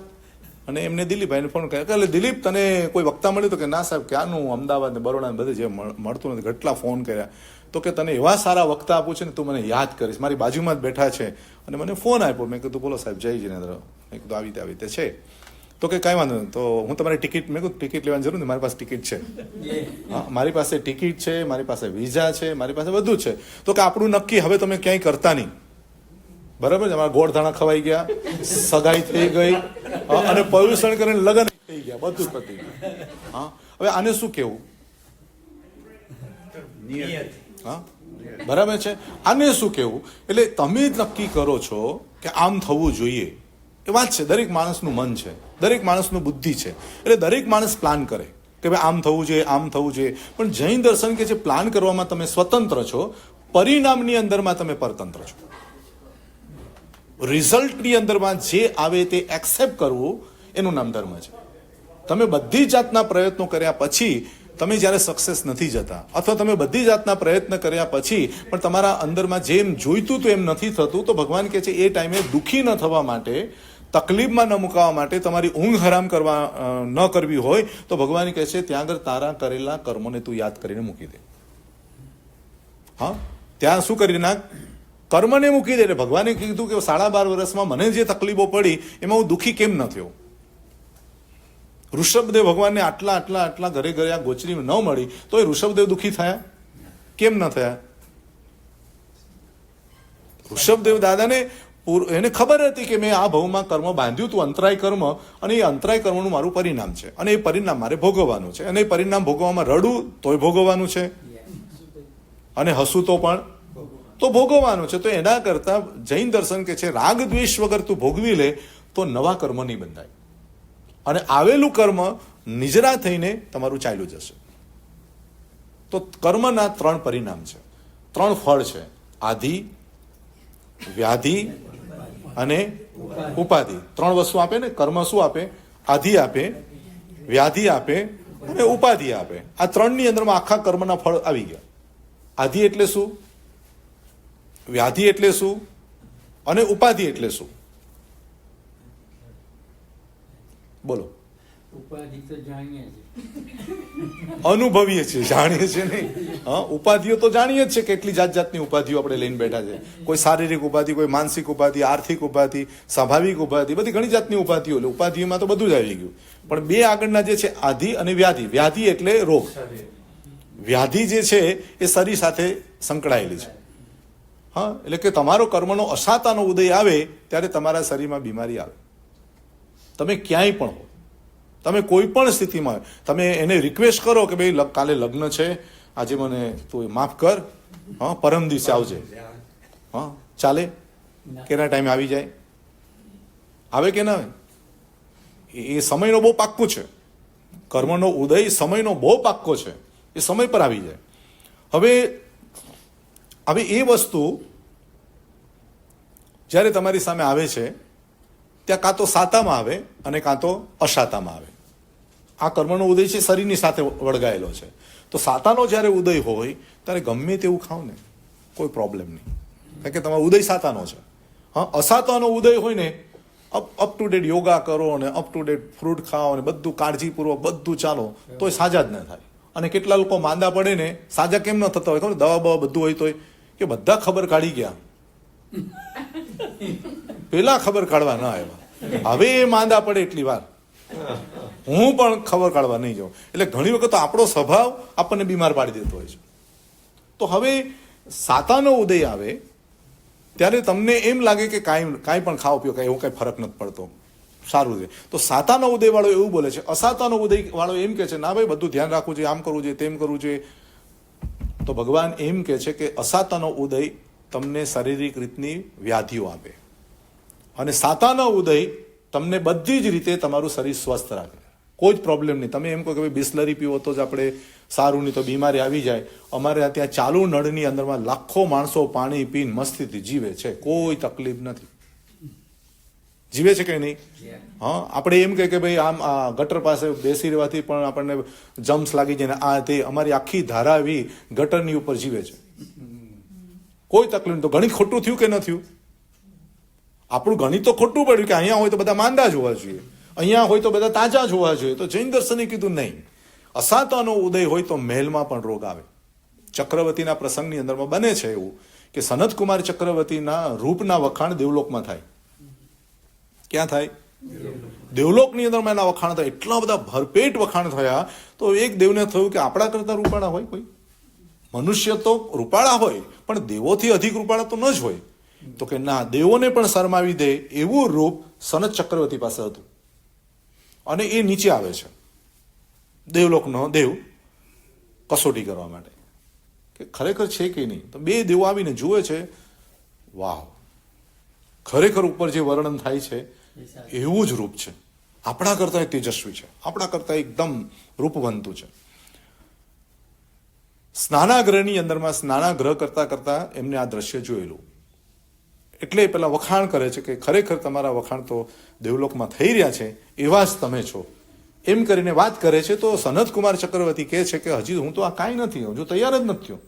અને એમને દિલીપભાઈને ફોન કર્યો કે દિલીપ તને કોઈ વક્તા મળ્યું? તો કે ના સાહેબ ક્યારનું અમદાવાદ ને બરોડા ને બધે જે મળતું નથી, કેટલા ફોન કર્યા. તો કે તને એવા સારા વક્તા આપું છે ને તું મને યાદ કરીશ. મારી બાજુમાં જ બેઠા છે અને મને ફોન આપ્યો. મેં કીધું બોલો સાહેબ, જય જીનેન્દ્ર. મેં કીધું આવી રીતે છે. તો કે કાંઈ વાંધો નહીં, તો હું તમારી ટિકિટ, મેં કીધું ટિકિટ લેવાની જરૂર નથી, મારી પાસે ટિકિટ છે. હા, મારી પાસે ટિકિટ છે, મારી પાસે વિઝા છે, મારી પાસે બધું છે. તો કે આપણું નક્કી, હવે તમે ક્યાંય કરતા નહીં. બરાબર છે, અમારા ગોળધાણા ખવાઈ ગયા, સગાઈ થઈ ગઈ અને પર્યુષણ કરીને લગ્ન થઈ ગયા, બધું પતી ગયું. હા, હવે આને શું કેવું? હા, બરાબર છે, આને શું કેવું? એટલે તમે જ નક્કી કરો છો કે આમ થવું જોઈએ. એ વાત છે, દરેક માણસનું મન છે, દરેક માણસનું બુદ્ધિ છે, એટલે દરેક માણસ પ્લાન કરે કે ભાઈ આમ થવું જોઈએ, આમ થવું જોઈએ. પણ જૈન દર્શન કે છે પ્લાન કરવામાં તમે સ્વતંત્ર છો, પરિણામની અંદરમાં તમે પરતંત્ર છો. રિઝલ્ટની અંદરમાં જે આવે તે એક્સેપ્ટ કરવું એનું નામ ધર્મ છે. તમે બધી જાતના પ્રયત્નો કર્યા પછી તમે જ્યારે સક્સેસ નથી જતા, અથવા તમે બધી જાતના પ્રયત્ન કર્યા પછી પણ તમારા અંદરમાં જેમ જોઈતું તો એમ નથી થતું, તો ભગવાન કહે છે એ ટાઈમે દુઃખી ન થવા માટે, તકલીફમાં ન મુકાવા માટે, તમારી ઊંઘ હરામ ન કરવી હોય તો ભગવાન કહે છે ત્યાં આગળ તારા કરેલા કર્મોને તું યાદ કરીને મૂકી દે. હા, ત્યાં શું કરી નાખ? કર્મને મૂકી દે. એટલે ભગવાને કીધું કે 12.5 વર્ષમાં મને જે તકલીફો પડી એમાં હું દુઃખી કેમ ન થયો. ઋષભદેવ ભગવાનને આટલા ઘરે ઘરે આ ગોચરી ન મળી તો એ ઋષભદેવ દુઃખી થયા? કેમ ન થયા? ઋષભદેવ દાદાને એને ખબર હતી કે મેં આ ભવમાં કર્મ બાંધ્યું હતું, અંતરાય કર્મ, અને એ અંતરાય કર્મનું મારું પરિણામ છે, અને એ પરિણામ મારે ભોગવવાનું છે, અને એ પરિણામ ભોગવવામાં રડું તોય ભોગવવાનું છે, અને હસું તો ભોગવવાનું છે. તો એના કરતા જૈન દર્શન કે છે રાગ દ્વેષ વગર તું ભોગવી લે તો નવા કર્મ નહીં બંધાય, અને આવેલું કર્મ નિજરા થઈને તમારું ચાલ્યું જશે. તો કર્મના 3 પરિણામ છે, 3 ફળ છે: આધિ, વ્યાધિ અને ઉપાધિ. 3 વસ્તુ આપે ને. કર્મ શું આપે? આધિ આપે, વ્યાધિ આપે અને ઉપાધિ આપે. આ 3ની અંદરમાં આખા કર્મના ફળ આવી ગયા. આધિ એટલે શું? વ્યાધિ એટલે શું? અને ઉપાધિ એટલે શું? બોલો. ઉપાધિ તો જાણીએ છીએ, અનુભવીએ છીએ, જાણીએ છીએ નહીં. હા, ઉપાધિઓ તો જાણીએ જ છે. કેટલી જાતની ઉપાધિઓ આપણે લઈને બેઠા છે. કોઈ શારીરિક ઉપાધિ, કોઈ માનસિક ઉપાધિ, આર્થિક ઉપાધિ, સ્વાભાવિક ઉપાધિ, બધી ઘણી જાતની ઉપાધિઓ. એટલે ઉપાધિઓમાં તો બધું જ આવી ગયું. પણ 2 આગળના જે છે આધિ અને વ્યાધિ. વ્યાધિ એટલે રોગ. વ્યાધિ જે છે એ શરીર સાથે સંકળાયેલી છે. હા, એટલે કે તમારો કર્મનો અસાતાનો ઉદય આવે ત્યારે તમારા શરીરમાં બીમારી આવે. તમે ક્યાંય પણ હો, તમે કોઈ પણ સ્થિતિમાં, તમે એને રિક્વેસ્ટ કરો કે ભાઈ કાલે લગ્ન છે, આજે મને તું માફ કર, હા, પરમ દિવસે આવજે, હા, ચાલે? કેના ટાઈમે આવી જાય? આવે કે ના આવે? એ સમયનો બહુ પાક્કું છે. કર્મનો ઉદય સમયનો બહુ પાક્કો છે, એ સમય પર આવી જાય. હવે એ વસ્તુ જ્યારે તમારી સામે આવે છે ત્યાં કાં તો સાતામાં આવે અને કાં તો અસાતામાં આવે. આ કર્મનો ઉદય છે શરીરની સાથે વળગાયેલો છે. તો સાતાનો જ્યારે ઉદય હોય ત્યારે ગમે તેવું ખાવ ને કોઈ પ્રોબ્લેમ નહીં, કારણ કે તમારો ઉદય સાતાનો છે. હા, અસાતાનો ઉદય હોય ને, અપ ટુ ડેટ યોગા કરો ને અપ ટુ ડેટ ફ્રૂટ ખાઓ ને બધું કાળજીપૂર્વક બધું ચાલો તોય સાજા જ ન થાય. અને કેટલા લોકો માંદા પડે ને સાજા કેમ ન થતા હોય ખબર? દવા બવા બધું હોય તોય કે બધા ખબર કાઢી ગયા, પેલા ખબર કાઢવા ના આવ્યા, હવે એ માંદા પડે એટલી વાર હું પણ ખબર કાઢવા નહીં જાઉં. એટલે ઘણી વખત આપણો સ્વભાવ આપણને બીમાર પાડી દેતો હોય છે. તો હવે સાતાનો ઉદય આવે ત્યારે તમને એમ લાગે કે કાંઈ પણ ખાઓ પીઓ, કાંઈ એવું કાંઈ ફરક નથી પડતો, સારું છે. તો સાતાનો ઉદય વાળો એવું બોલે છે. અસાતાનો ઉદય વાળો એમ કે છે ના ભાઈ બધું ધ્યાન રાખવું જોઈએ, આમ કરવું જોઈએ, તેમ કરવું જોઈએ. તો ભગવાન એમ કે છે કે અસાતાનો ઉદય તમને શારીરિક રીતની વ્યાધિઓ આપે, અને સાતાનો ઉદય તમને બધી જ રીતે તમારું શરીર સ્વસ્થ રાખે, કોઈ જ પ્રોબ્લેમ નહીં. તમે એમ કહો કે ભાઈ બિસ્લરી પીવો તો જ આપણે સારું, નહીં તો બીમારી આવી જાય. અમારે ત્યાં ચાલુ નળની અંદરમાં લાખો માણસો પાણી પીને મસ્તીથી જીવે છે, કોઈ તકલીફ નથી. જીવે છે કે નહીં? હા, આપણે એમ કે ભાઈ આમ ગટર પાસે બેસી રહેવાથી પણ આપણને જમ્સ લાગી જાય ને આ તે, અમારી આખી ધારાવી ગટરની ઉપર જીવે છે, કોઈ તકલીફ નહીં. તો ગણિત ખોટું થયું કે ન થયું? આપણું ગણિત તો ખોટું પડ્યું કે અહીંયા હોય તો બધા માંદા જ હોવા જોઈએ, અહીંયા હોય તો બધા તાજા જ હોવા જોઈએ. તો જૈન દર્શને કીધું નહીં, અસાતાનો ઉદય હોય તો મહેલમાં પણ રોગ આવે. ચક્રવર્તીના પ્રસંગની અંદરમાં બને છે એવું કે સનતકુમાર ચક્રવર્તીના રૂપના વખાણ દેવલોકમાં થાય. ક્યાં થાય? દેવલોકની અંદરમાં એના વખાણ થાય. એટલા બધા ભરપેટ વખાણ થયા તો એક દેવને થયું કે આપણા કરતા રૂપાળા હોય કોઈ? મનુષ્ય તો રૂપાળા હોય પણ દેવોથી અધિક રૂપાળા તો ન જ હોય. તો કે ના, દેવોને પણ શરમાવી દે એવું રૂપ સનત ચક્રવર્તી પાસે હતું. અને એ નીચે આવે છે દેવલોકનો દેવ કસોટી કરવા માટે કે ખરેખર છે કે નહીં. તો 2 દેવો આવીને જુએ છે, વાહ, ખરેખર ઉપર જે વર્ણન થાય છે એ સાચું. એવું જ રૂપ છે. આપણા કરતાં તેજસ્વી છે, આપણા કરતાં એકદમ રૂપવંતું છે. સ્નાનાગ્રહની અંદરમાં સ્નાનાગ્રહ કરતા કરતા એમને આ દ્રશ્ય જોયેલું, એટલે પેલા વખાણ કરે છે કે ખરેખર તમારા વખાણ તો દેવલોકમાં થઈ રહ્યા છે, એવા જ તમે છો, એમ કરીને વાત કરે છે. તો સનતકુમાર ચક્રવર્તી કહે છે કે હજી હું તો આ કાંઈ નથી, હજુ તૈયાર જ નથી થયો,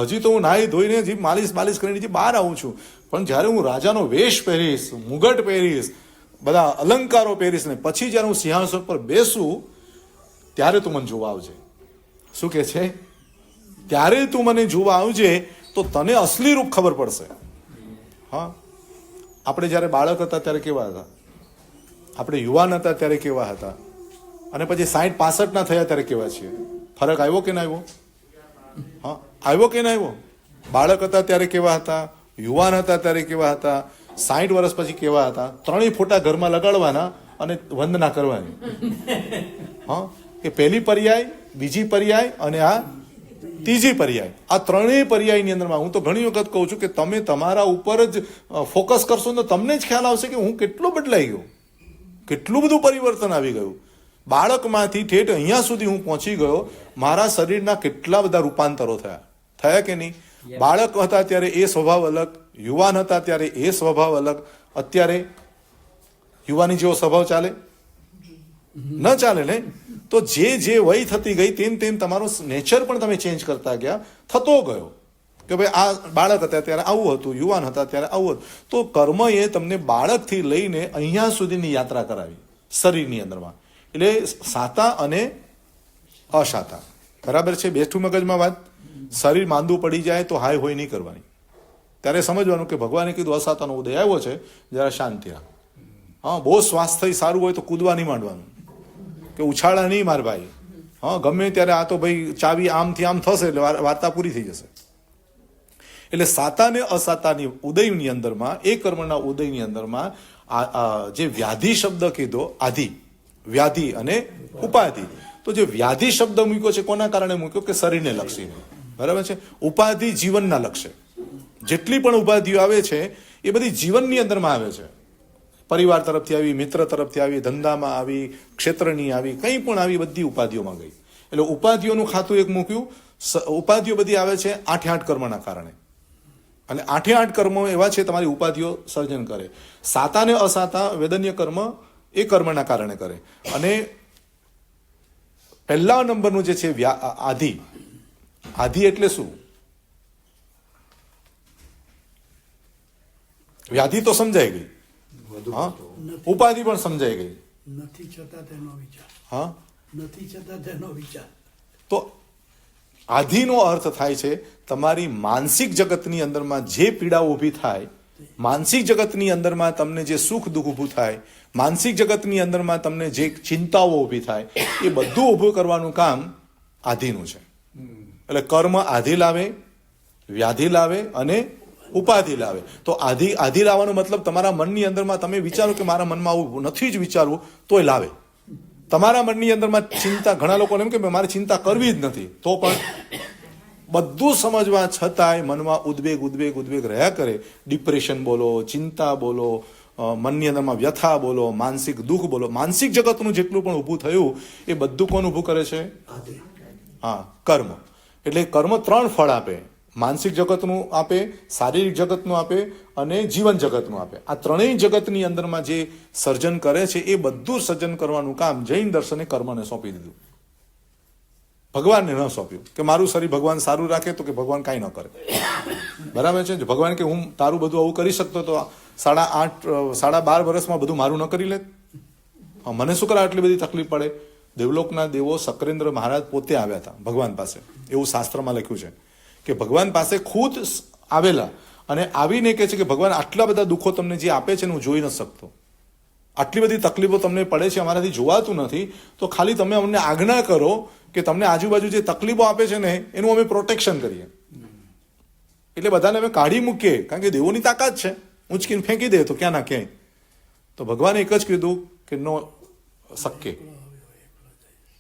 હજી તો હું નાહી ધોઈને હજી માલિશ કરીને હજી બહાર આવું છું, પણ જ્યારે હું રાજાનો વેશ પહેરીશ, મુગટ પહેરીશ, બધા અલંકારો પહેરીશ ને પછી જ્યારે હું સિંહાસન પર બેસું ત્યારે તું મને જોવા આવજે. શું કે છે? ત્યારે તું મને જોવા આવજે તો તને અસલી રૂપ ખબર પડશે. હા, આપણે જ્યારે બાળક હતા ત્યારે કેવા હતા, આપણે યુવાન હતા ત્યારે કેવા હતા, અને પછી 60-65 ના થયા ત્યારે કેવા છીએ? ફરક આવ્યો કે ના આવ્યો? હા, આવ્યો કે ના આવ્યો? બાળક હતા ત્યારે કેવા હતા, યુવાન હતા ત્યારે કેવા હતા, 60 વર્ષ પછી કેવા હતા? 3 ફોટા ઘરમાં લગાડવાના અને વંદના કરવાની. હા, એ પહેલી પર્યાય, બીજી પર્યાય અને આ ત્રીજી પર્યાય. આ 3 પર્યાયની અંદરમાં હું તો ઘણી વખત કહું છું કે તમે તમારા ઉપર જ ફોકસ કરશો તો તમને જ ખ્યાલ આવશે કે હું કેટલો બદલાઈ ગયો, કેટલું બધું પરિવર્તન આવી ગયું. બાળકમાંથી ઠેઠ અહીંયા સુધી હું પહોંચી ગયો, મારા શરીરના કેટલા બધા રૂપાંતરો થયા કે નહીં? બાળક હતા ત્યારે એ સ્વભાવ અલગ, યુવાન હતા ત્યારે એ સ્વભાવ અલગ, અત્યારે યુવાની જેવો સ્વભાવ ચાલે? ન ચાલે ને. તો જે વય થતી ગઈ તેમ તેમ તમારો નેચર પણ તમે ચેન્જ કરતા ગયા, થતો ગયો કે ભાઈ આ બાળક હતા ત્યારે આવું હતું, યુવાન હતા ત્યારે આવું હતું. તો કર્મ એ તમને બાળકથી લઈને અહીંયા સુધીની યાત્રા કરાવી શરીરની અંદરમાં. એટલે સાતા અને અસાતા, બરાબર છે? બેઠું મગજમાં વાત. શરીર માંદું પડી જાય તો હાય હોય નહીં કરવાની, ત્યારે સમજવાનું કે ભગવાને કીધું અસાતાનો ઉદય આવ્યો છે, જરા શાંતિ રાખ. હા, બહુ સ્વાસ્થ્ય સારું હોય તો કૂદવા નહીં માંડવાનું, કે ઉછાળા નહીં માર ભાઈ. હા, ગમે ત્યારે આ તો ભાઈ ચાવી આમથી આમ થશે એટલે વાર્તા પૂરી થઈ જશે. એટલે સાતા ને અસાતાની ઉદયની અંદરમાં, એ કર્મના ઉદયની અંદરમાં જે વ્યાધિ શબ્દ કીધો, આધિ, વ્યાધિ અને ઉપાધિ. તો જે વ્યાધિ શબ્દ મૂક્યો છે કોના કારણે મૂક્યો? કે શરીરને લક્ષીને, બરાબર છે? ઉપાધિ જીવનના લક્ષ્ય. જેટલી પણ ઉપાધિઓ આવે છે એ બધી જીવનની અંદરમાં આવે છે. પરિવાર તરફથી આવી, મિત્ર તરફથી આવી, ધંધામાં આવી, ક્ષેત્રની આવી, કંઈ પણ આવી, બધી ઉપાધિઓમાં ગઈ. એટલે ઉપાધિઓનું ખાતું એક મૂક્યું. ઉપાધિઓ બધી આવે છે 8 કર્મના કારણે, અને 8 કર્મો એવા છે તમારી ઉપાધિઓ સર્જન કરે. સાતા ને અસાતા વેદન્ય કર્મ એ કર્મના કારણે કરે. અને પહેલા નંબરનું જે છે આધિ. આધિ એટલે શું? વ્યાધિ તો સમજાઈ ગઈ, હા, ઉપાધિ પણ સમજાઈ ગઈ. નથી છતાં તેનો વિચાર. હા, નથી છતાં તેનો વિચાર. તો આધિનો અર્થ થાય છે તમારી માનસિક જગતની અંદરમાં જે પીડાઓ ઊભી થાય, માનસિક જગતની અંદરમાં તમને જે સુખ દુઃખ ઊભું થાય, માનસિક જગતની અંદરમાં તમને જે ચિંતાઓ ઊભી થાય, એ બધું ઊભું કરવાનું કામ આધિનું છે. એટલે કર્મ આધિ લાવે, વ્યાધિ લાવે અને ઉપાધિ લાવે. તો આધિ લાવવાનો મતલબ તમારા મનની અંદરમાં તમે વિચારો કે મારા મનમાં આવું નથી જ વિચારવું, તોય લાવે. તમારા મનની અંદરમાં ચિંતા, ઘણા લોકોને એમ કે મારે ચિંતા કરવી જ નથી, તો પણ બધું સમજવા છતાંય મનમાં ઉદ્વેગ રહ્યા કરે. ડિપ્રેશન બોલો, ચિંતા બોલો, મનની અંદરમાં વ્યથા બોલો, માનસિક દુઃખ બોલો, માનસિક જગતનું જેટલું પણ ઊભું થયું એ બધું કોણ ઊભું કરે છે? હા, કર્મ. એટલે કર્મ 3 ફળ આપે. માનસિક જગતનું આપે, શારીરિક જગતનું આપે અને જીવન જગતનું આપે. આ 3 જગતની અંદરમાં જે સર્જન કરે છે એ બધું સર્જન કરવાનું કામ જૈન દર્શને કર્મને સોંપી દીધું, ભગવાનને ન સોંપ્યું. કે મારું શરીર ભગવાન સારું રાખે તો કે ભગવાન કાંઈ ન કરે, બરાબર છે? ભગવાન કે હું તારું બધું આવું કરી શકતો તો 12 વર્ષમાં બધું મારું ન કરી લે? હા, મને શું કરે આટલી બધી તકલીફ પડે? દેવલોકના દેવો સક્રેન્દ્ર મહારાજ પોતે આવ્યા હતા ભગવાન પાસે, એવું શાસ્ત્રમાં લખ્યું છે કે ભગવાન પાસે ખુદ આવેલા અને આવીને કહે છે કે ભગવાન આટલા બધા દુઃખો તમને જે આપે છે ને હું જોઈ ન શકતો, આટલી બધી તકલીફો તમને પડે છે, અમારાથી જોવાતું નથી, તો ખાલી તમે અમને આજ્ઞા કરો કે તમને આજુબાજુ જે તકલીફો આપે છે ને એનું અમે પ્રોટેક્શન કરીએ. એટલે બધાને અમે કાઢી મૂકીએ, કારણ કે દેવોની તાકાત છે, ઊંચકીને ફેંકી દે તો ક્યાં ના ક્યાંય. તો ભગવાને એક જ કીધું કે નો શક્ય,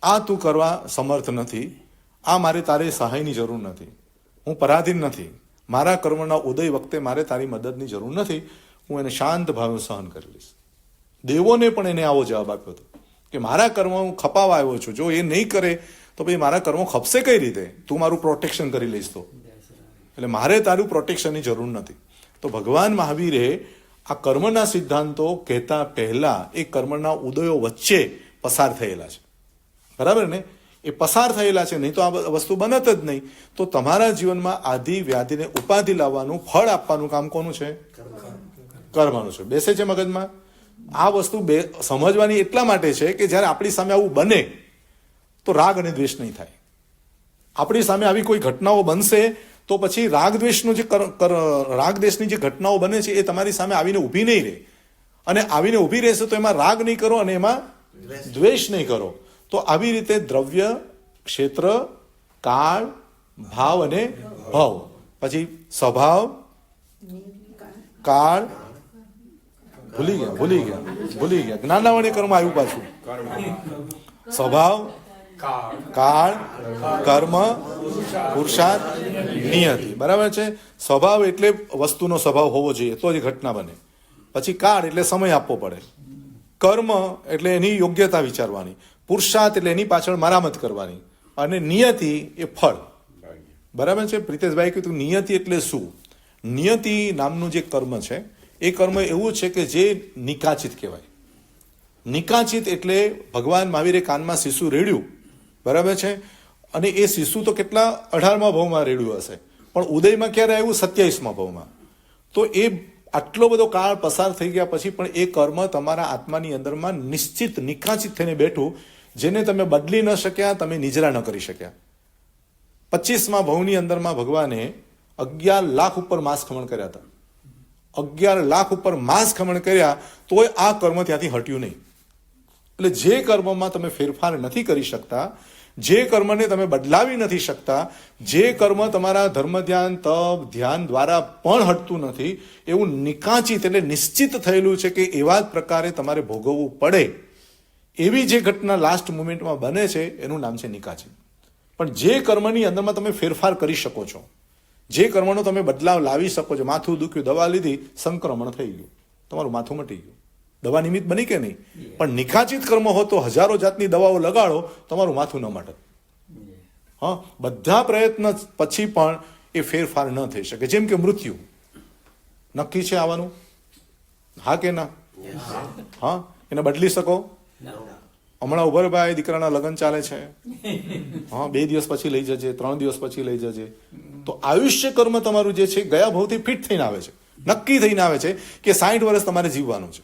આ તું કરવા સમર્થ નથી, આ મારે તારે સહાયની જરૂર નથી, હું પરાધીન નથી, મારા કર્મના ઉદય વખતે મારે તારી મદદની જરૂર નથી, હું એને શાંત ભાવે સહન કરી લઈશ. દેવોને પણ એને આવો જવાબ આપ્યો હતો કે મારા કર્મ હું ખપાવા આવ્યો છું, જો એ નહીં કરે તો ભાઈ મારા કર્મો ખપશે કઈ રીતે? તું મારું પ્રોટેક્શન કરી લઈશ તો. એટલે મારે તારું પ્રોટેક્શનની જરૂર નથી. તો ભગવાન મહાવીરે આ કર્મના સિદ્ધાંતો કહેતા પહેલા એ કર્મના ઉદયો વચ્ચે પસાર થયેલા છે, બરાબર ને? એ પસાર થયેલા છે, નહીં તો આ વસ્તુ બનત જ નહીં. તો તમારા જીવનમાં આદિ વ્યાધિને ઉપાધિ લાવવાનું, ફળ આપવાનું કામ કોનું છે? કર્મનું છે. બેસે છે મગજમાં? આ વસ્તુ સમજવાની એટલા માટે છે કે જ્યારે આપણી સામે આવું બને તો રાગ અને દ્વેષ નહીં થાય. આપણી સામે આવી કોઈ ઘટનાઓ બનશે તો પછી રાગ દ્વેષની જે ઘટનાઓ બને છે એ તમારી સામે આવીને ઊભી નહીં રહે. અને આવીને ઊભી રહેશે તો એમાં રાગ નહીં કરો અને એમાં દ્વેષ નહીં કરો. તો આવી રીતે દ્રવ્ય, ક્ષેત્ર, કાળ, ભાવ અને ભાવ, પછી સ્વભાવ, કાળ, ભૂલી ગયા જ્ઞાનાવણી કર્મ આવ્યું પાછું. સ્વભાવ, કાળ, કર્મ, પુરુષાર્થ, નિયતિ. બરાબર છે? સ્વભાવ એટલે વસ્તુનો સ્વભાવ હોવો જોઈએ તો જ ઘટના બને. પછી કાળ એટલે સમય આપવો પડે. કર્મ એટલે એની યોગ્યતા વિચારવાની. પુરુષાર્થ એટલે એની પાછળ મરામત કરવાની. અને નિયતિ એ ફળ. બરાબર છે? પ્રિતેશભાઈ કીધું નિયતિ એટલે શું? નિયતિ નામનું જે કર્મ છે એ કર્મ એવું છે કે જે નિકાચિત કહેવાય. નિકાચિત એટલે ભગવાન મહાવીરે કાનમાં શીશુ રેડ્યું, બરાબર છે? અને એ શીશુ તો કેટલા 18મા ભાવમાં રેડ્યું હશે, પણ ઉદયમાં ક્યારે આવ્યું? 27મા ભાવમાં. તો એ આટલો બધો કાળ પસાર થઈ ગયા પછી પણ એ કર્મ તમારા આત્માની અંદરમાં નિશ્ચિત નિકાચિત થઈને બેઠું, જેને તમે બદલી ન શક્યા, તમે નિજરા ન કરી શક્યા. 25મા ભાવની અંદરમાં ભગવાને 11 લાખ ઉપર માંસ ખમણ કર્યા હતા. 11 લાખ ઉપર માંસ ખમણ કર્યા તોય આ કર્મ ત્યાંથી હટ્યું નહીં. એટલે જે કર્મમાં તમે ફેરફાર નથી કરી શકતા, જે કર્મને તમે બદલાવી નથી શકતા, જે કર્મ તમારા ધર્મ ધ્યાન, તપ, ધ્યાન દ્વારા પણ હટતું નથી, એવું નિકાચિત એટલે નિશ્ચિત થયેલું છે કે એવા જ પ્રકારે તમારે ભોગવવું પડે, એવી જે ઘટના લાસ્ટ મોમેન્ટમાં બને છે એનું નામ છે નિકાચિત. પણ જે કર્મની અંદરમાં તમે ફેરફાર કરી શકો છો, જે કર્મનો તમે બદલાવ લાવી શકો છો, માથું દુખ્યું, દવા લીધી, સંક્રમણ થઈ ગયું, તમારું માથું મટી ગયું. દવા નિમિત્ત બની કે નહીં? પણ નિકાચિત કર્મ હો તો હજારો જાતની દવાઓ લગાડો, તમારું માથું ન મટે. હા, બધા પ્રયત્ન પછી પણ એ ફેરફાર ન થઈ શકે. જેમ કે મૃત્યુ નક્કી છે આવવાનું, હા કે ના? હા, એને બદલી શકો? હમણાં ઉભરભાઈ દીકરાના લગ્ન ચાલે છે, હા, 2 દિવસ પછી લઈ જજે, 3 દિવસ પછી લઈ જજે. તો આયુષ્ય કર્મ તમારું જે છે ગયા ભાવથી ફિટ થઈને આવે છે, નક્કી થઈને આવે છે કે 60 વર્ષ તમારે જીવવાનું છે.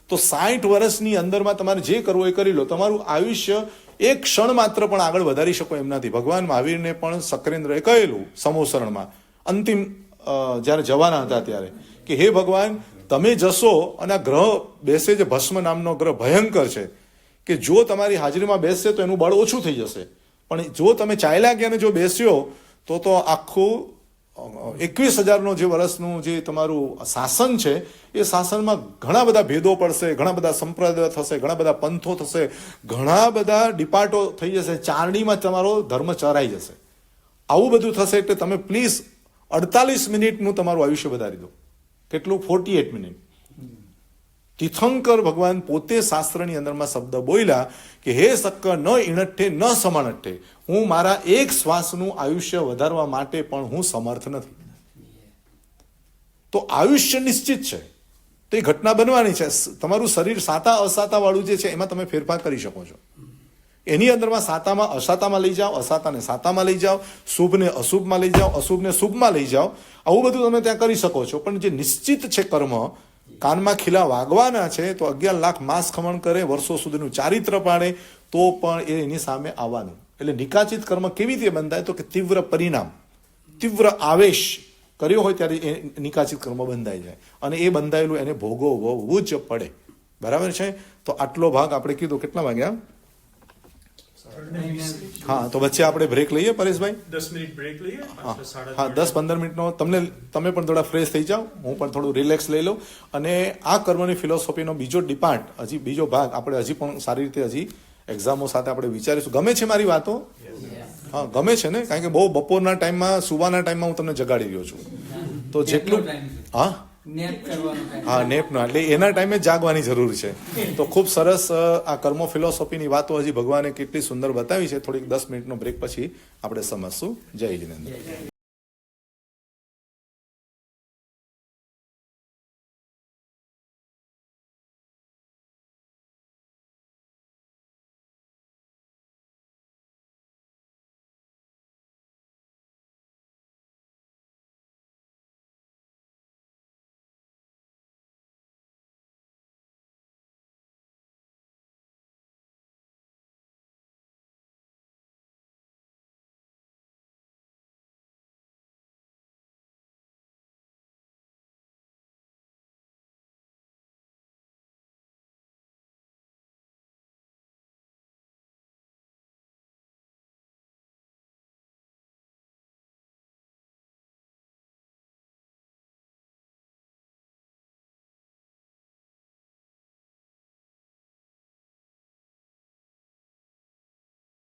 તો 60 વર્ષની અંદરમાં તમારે જે કરવું એ કરી લો. તમારું આયુષ્ય એક ક્ષણ માત્ર પણ આગળ વધારી શકો એમ નથી. ભગવાન મહાવીરને પણ સક્રેન્દ્રએ કહેલું સમોસરણમાં, અંતિમ જ્યારે જવાના હતા ત્યારે, કે હે ભગવાન, તમે જશો અને આ ગ્રહ બેસે, જે ભસ્મ નામનો ગ્રહ ભયંકર છે, કે જો તમારી હાજરીમાં બેસશે તો એનું બળ ઓછું થઈ જશે, પણ જો તમે ચાલ્યા ગયા ને જો બેસ્યો તો આખું 21,000નો જે વર્ષનું જે તમારું શાસન છે એ શાસનમાં ઘણા બધા ભેદો પડશે, ઘણા બધા સંપ્રદાય થશે, ઘણા બધા પંથો થશે, ઘણા બધા ડિપાર્ટો થઈ જશે, ચારણીમાં તમારો ધર્મ ચરાઈ જશે. આવું બધું થશે એટલે તમે પ્લીઝ 48 મિનિટનું તમારું આયુષ્ય વધારી દો. કેટલું? 48 મિનિટ. તીર્થંકર ભગવાન પોતે શાસ્ત્રની અંદરમાં શબ્દ બોલ્યા કે હે શક્કર ન ઈણઠ્ઠે ન સમાનઠ્ઠે, હું મારા એક શ્વાસનું આયુષ્ય વધારવા માટે પણ હું સમર્થ નથી. તો આયુષ્ય નિશ્ચિત છે, તો એ ઘટના બનવાની છે. તમારું શરીર સાતા અસાતા વાળું જે છે એમાં તમે ફેરફાર કરી શકો છો. એની અંદરમાં સાતામાં અસાતામાં લઈ જાઓ, અસાતાને સાતામાં લઈ જાઓ, શુભને અશુભમાં લઈ જાઓ, અશુભને શુભમાં લઈ જાઓ. આવું બધું તમે ત્યાં કરી શકો છો. પણ જે નિશ્ચિત છે કર્મ, કાનમાં ખીલા વાગવાના છે, તો 11 લાખ માંસ ખમણ કરે, વર્ષો સુધીનું ચારિત્ર પાડે, તો પણ એ એની સામે આવવાનું. એટલે નિકાચિત કર્મ કેવી રીતે બંધાય? તો કે તીવ્ર પરિણામ, તીવ્ર આવેશ કર્યો હોય ત્યારે એ નિકાચિત કર્મ બંધાઈ જાય, અને એ બંધાયેલું એને ભોગવવું જ પડે. બરાબર છે? તો આટલો ભાગ આપણે કીધો. કેટલા વાગ્યા? હા, તો વચ્ચે આપણે બ્રેક લઈએ પરેશભાઈ? 10 મિનિટ બ્રેક લઈએ. હા, 10-15 મિનિટનો. તમે પણ થોડા ફ્રેશ થઈ જાઓ, હું પણ થોડું રિલેક્સ લઈ લઉં. અને આ કર્મની ફિલોસોફીનો બીજો બીજો ભાગ આપણે હજી પણ સારી રીતે હજી એક્ઝામો સાથે આપણે વિચારીશું. ગમે છે મારી વાતો? હા, ગમે છે ને? કારણ કે બહુ બપોરના ટાઈમમાં, સુવાના ટાઈમમાં હું તમને જગાડી રહ્યો છું. તો જેટલું, હા, નેપ કરવાનું થાય. હા નેપનો એટલે એના ટાઈમે જ જાગવાની જરૂર છે. તો ખૂબ સરસ આ કર્મો ફિલોસોફીની વાતો હજી ભગવાને કેટલી સુંદર બતાવી છે. થોડીક 10 મિનિટનો બ્રેક પછી આપણે સમજશું. જય જિનેન્દ્ર.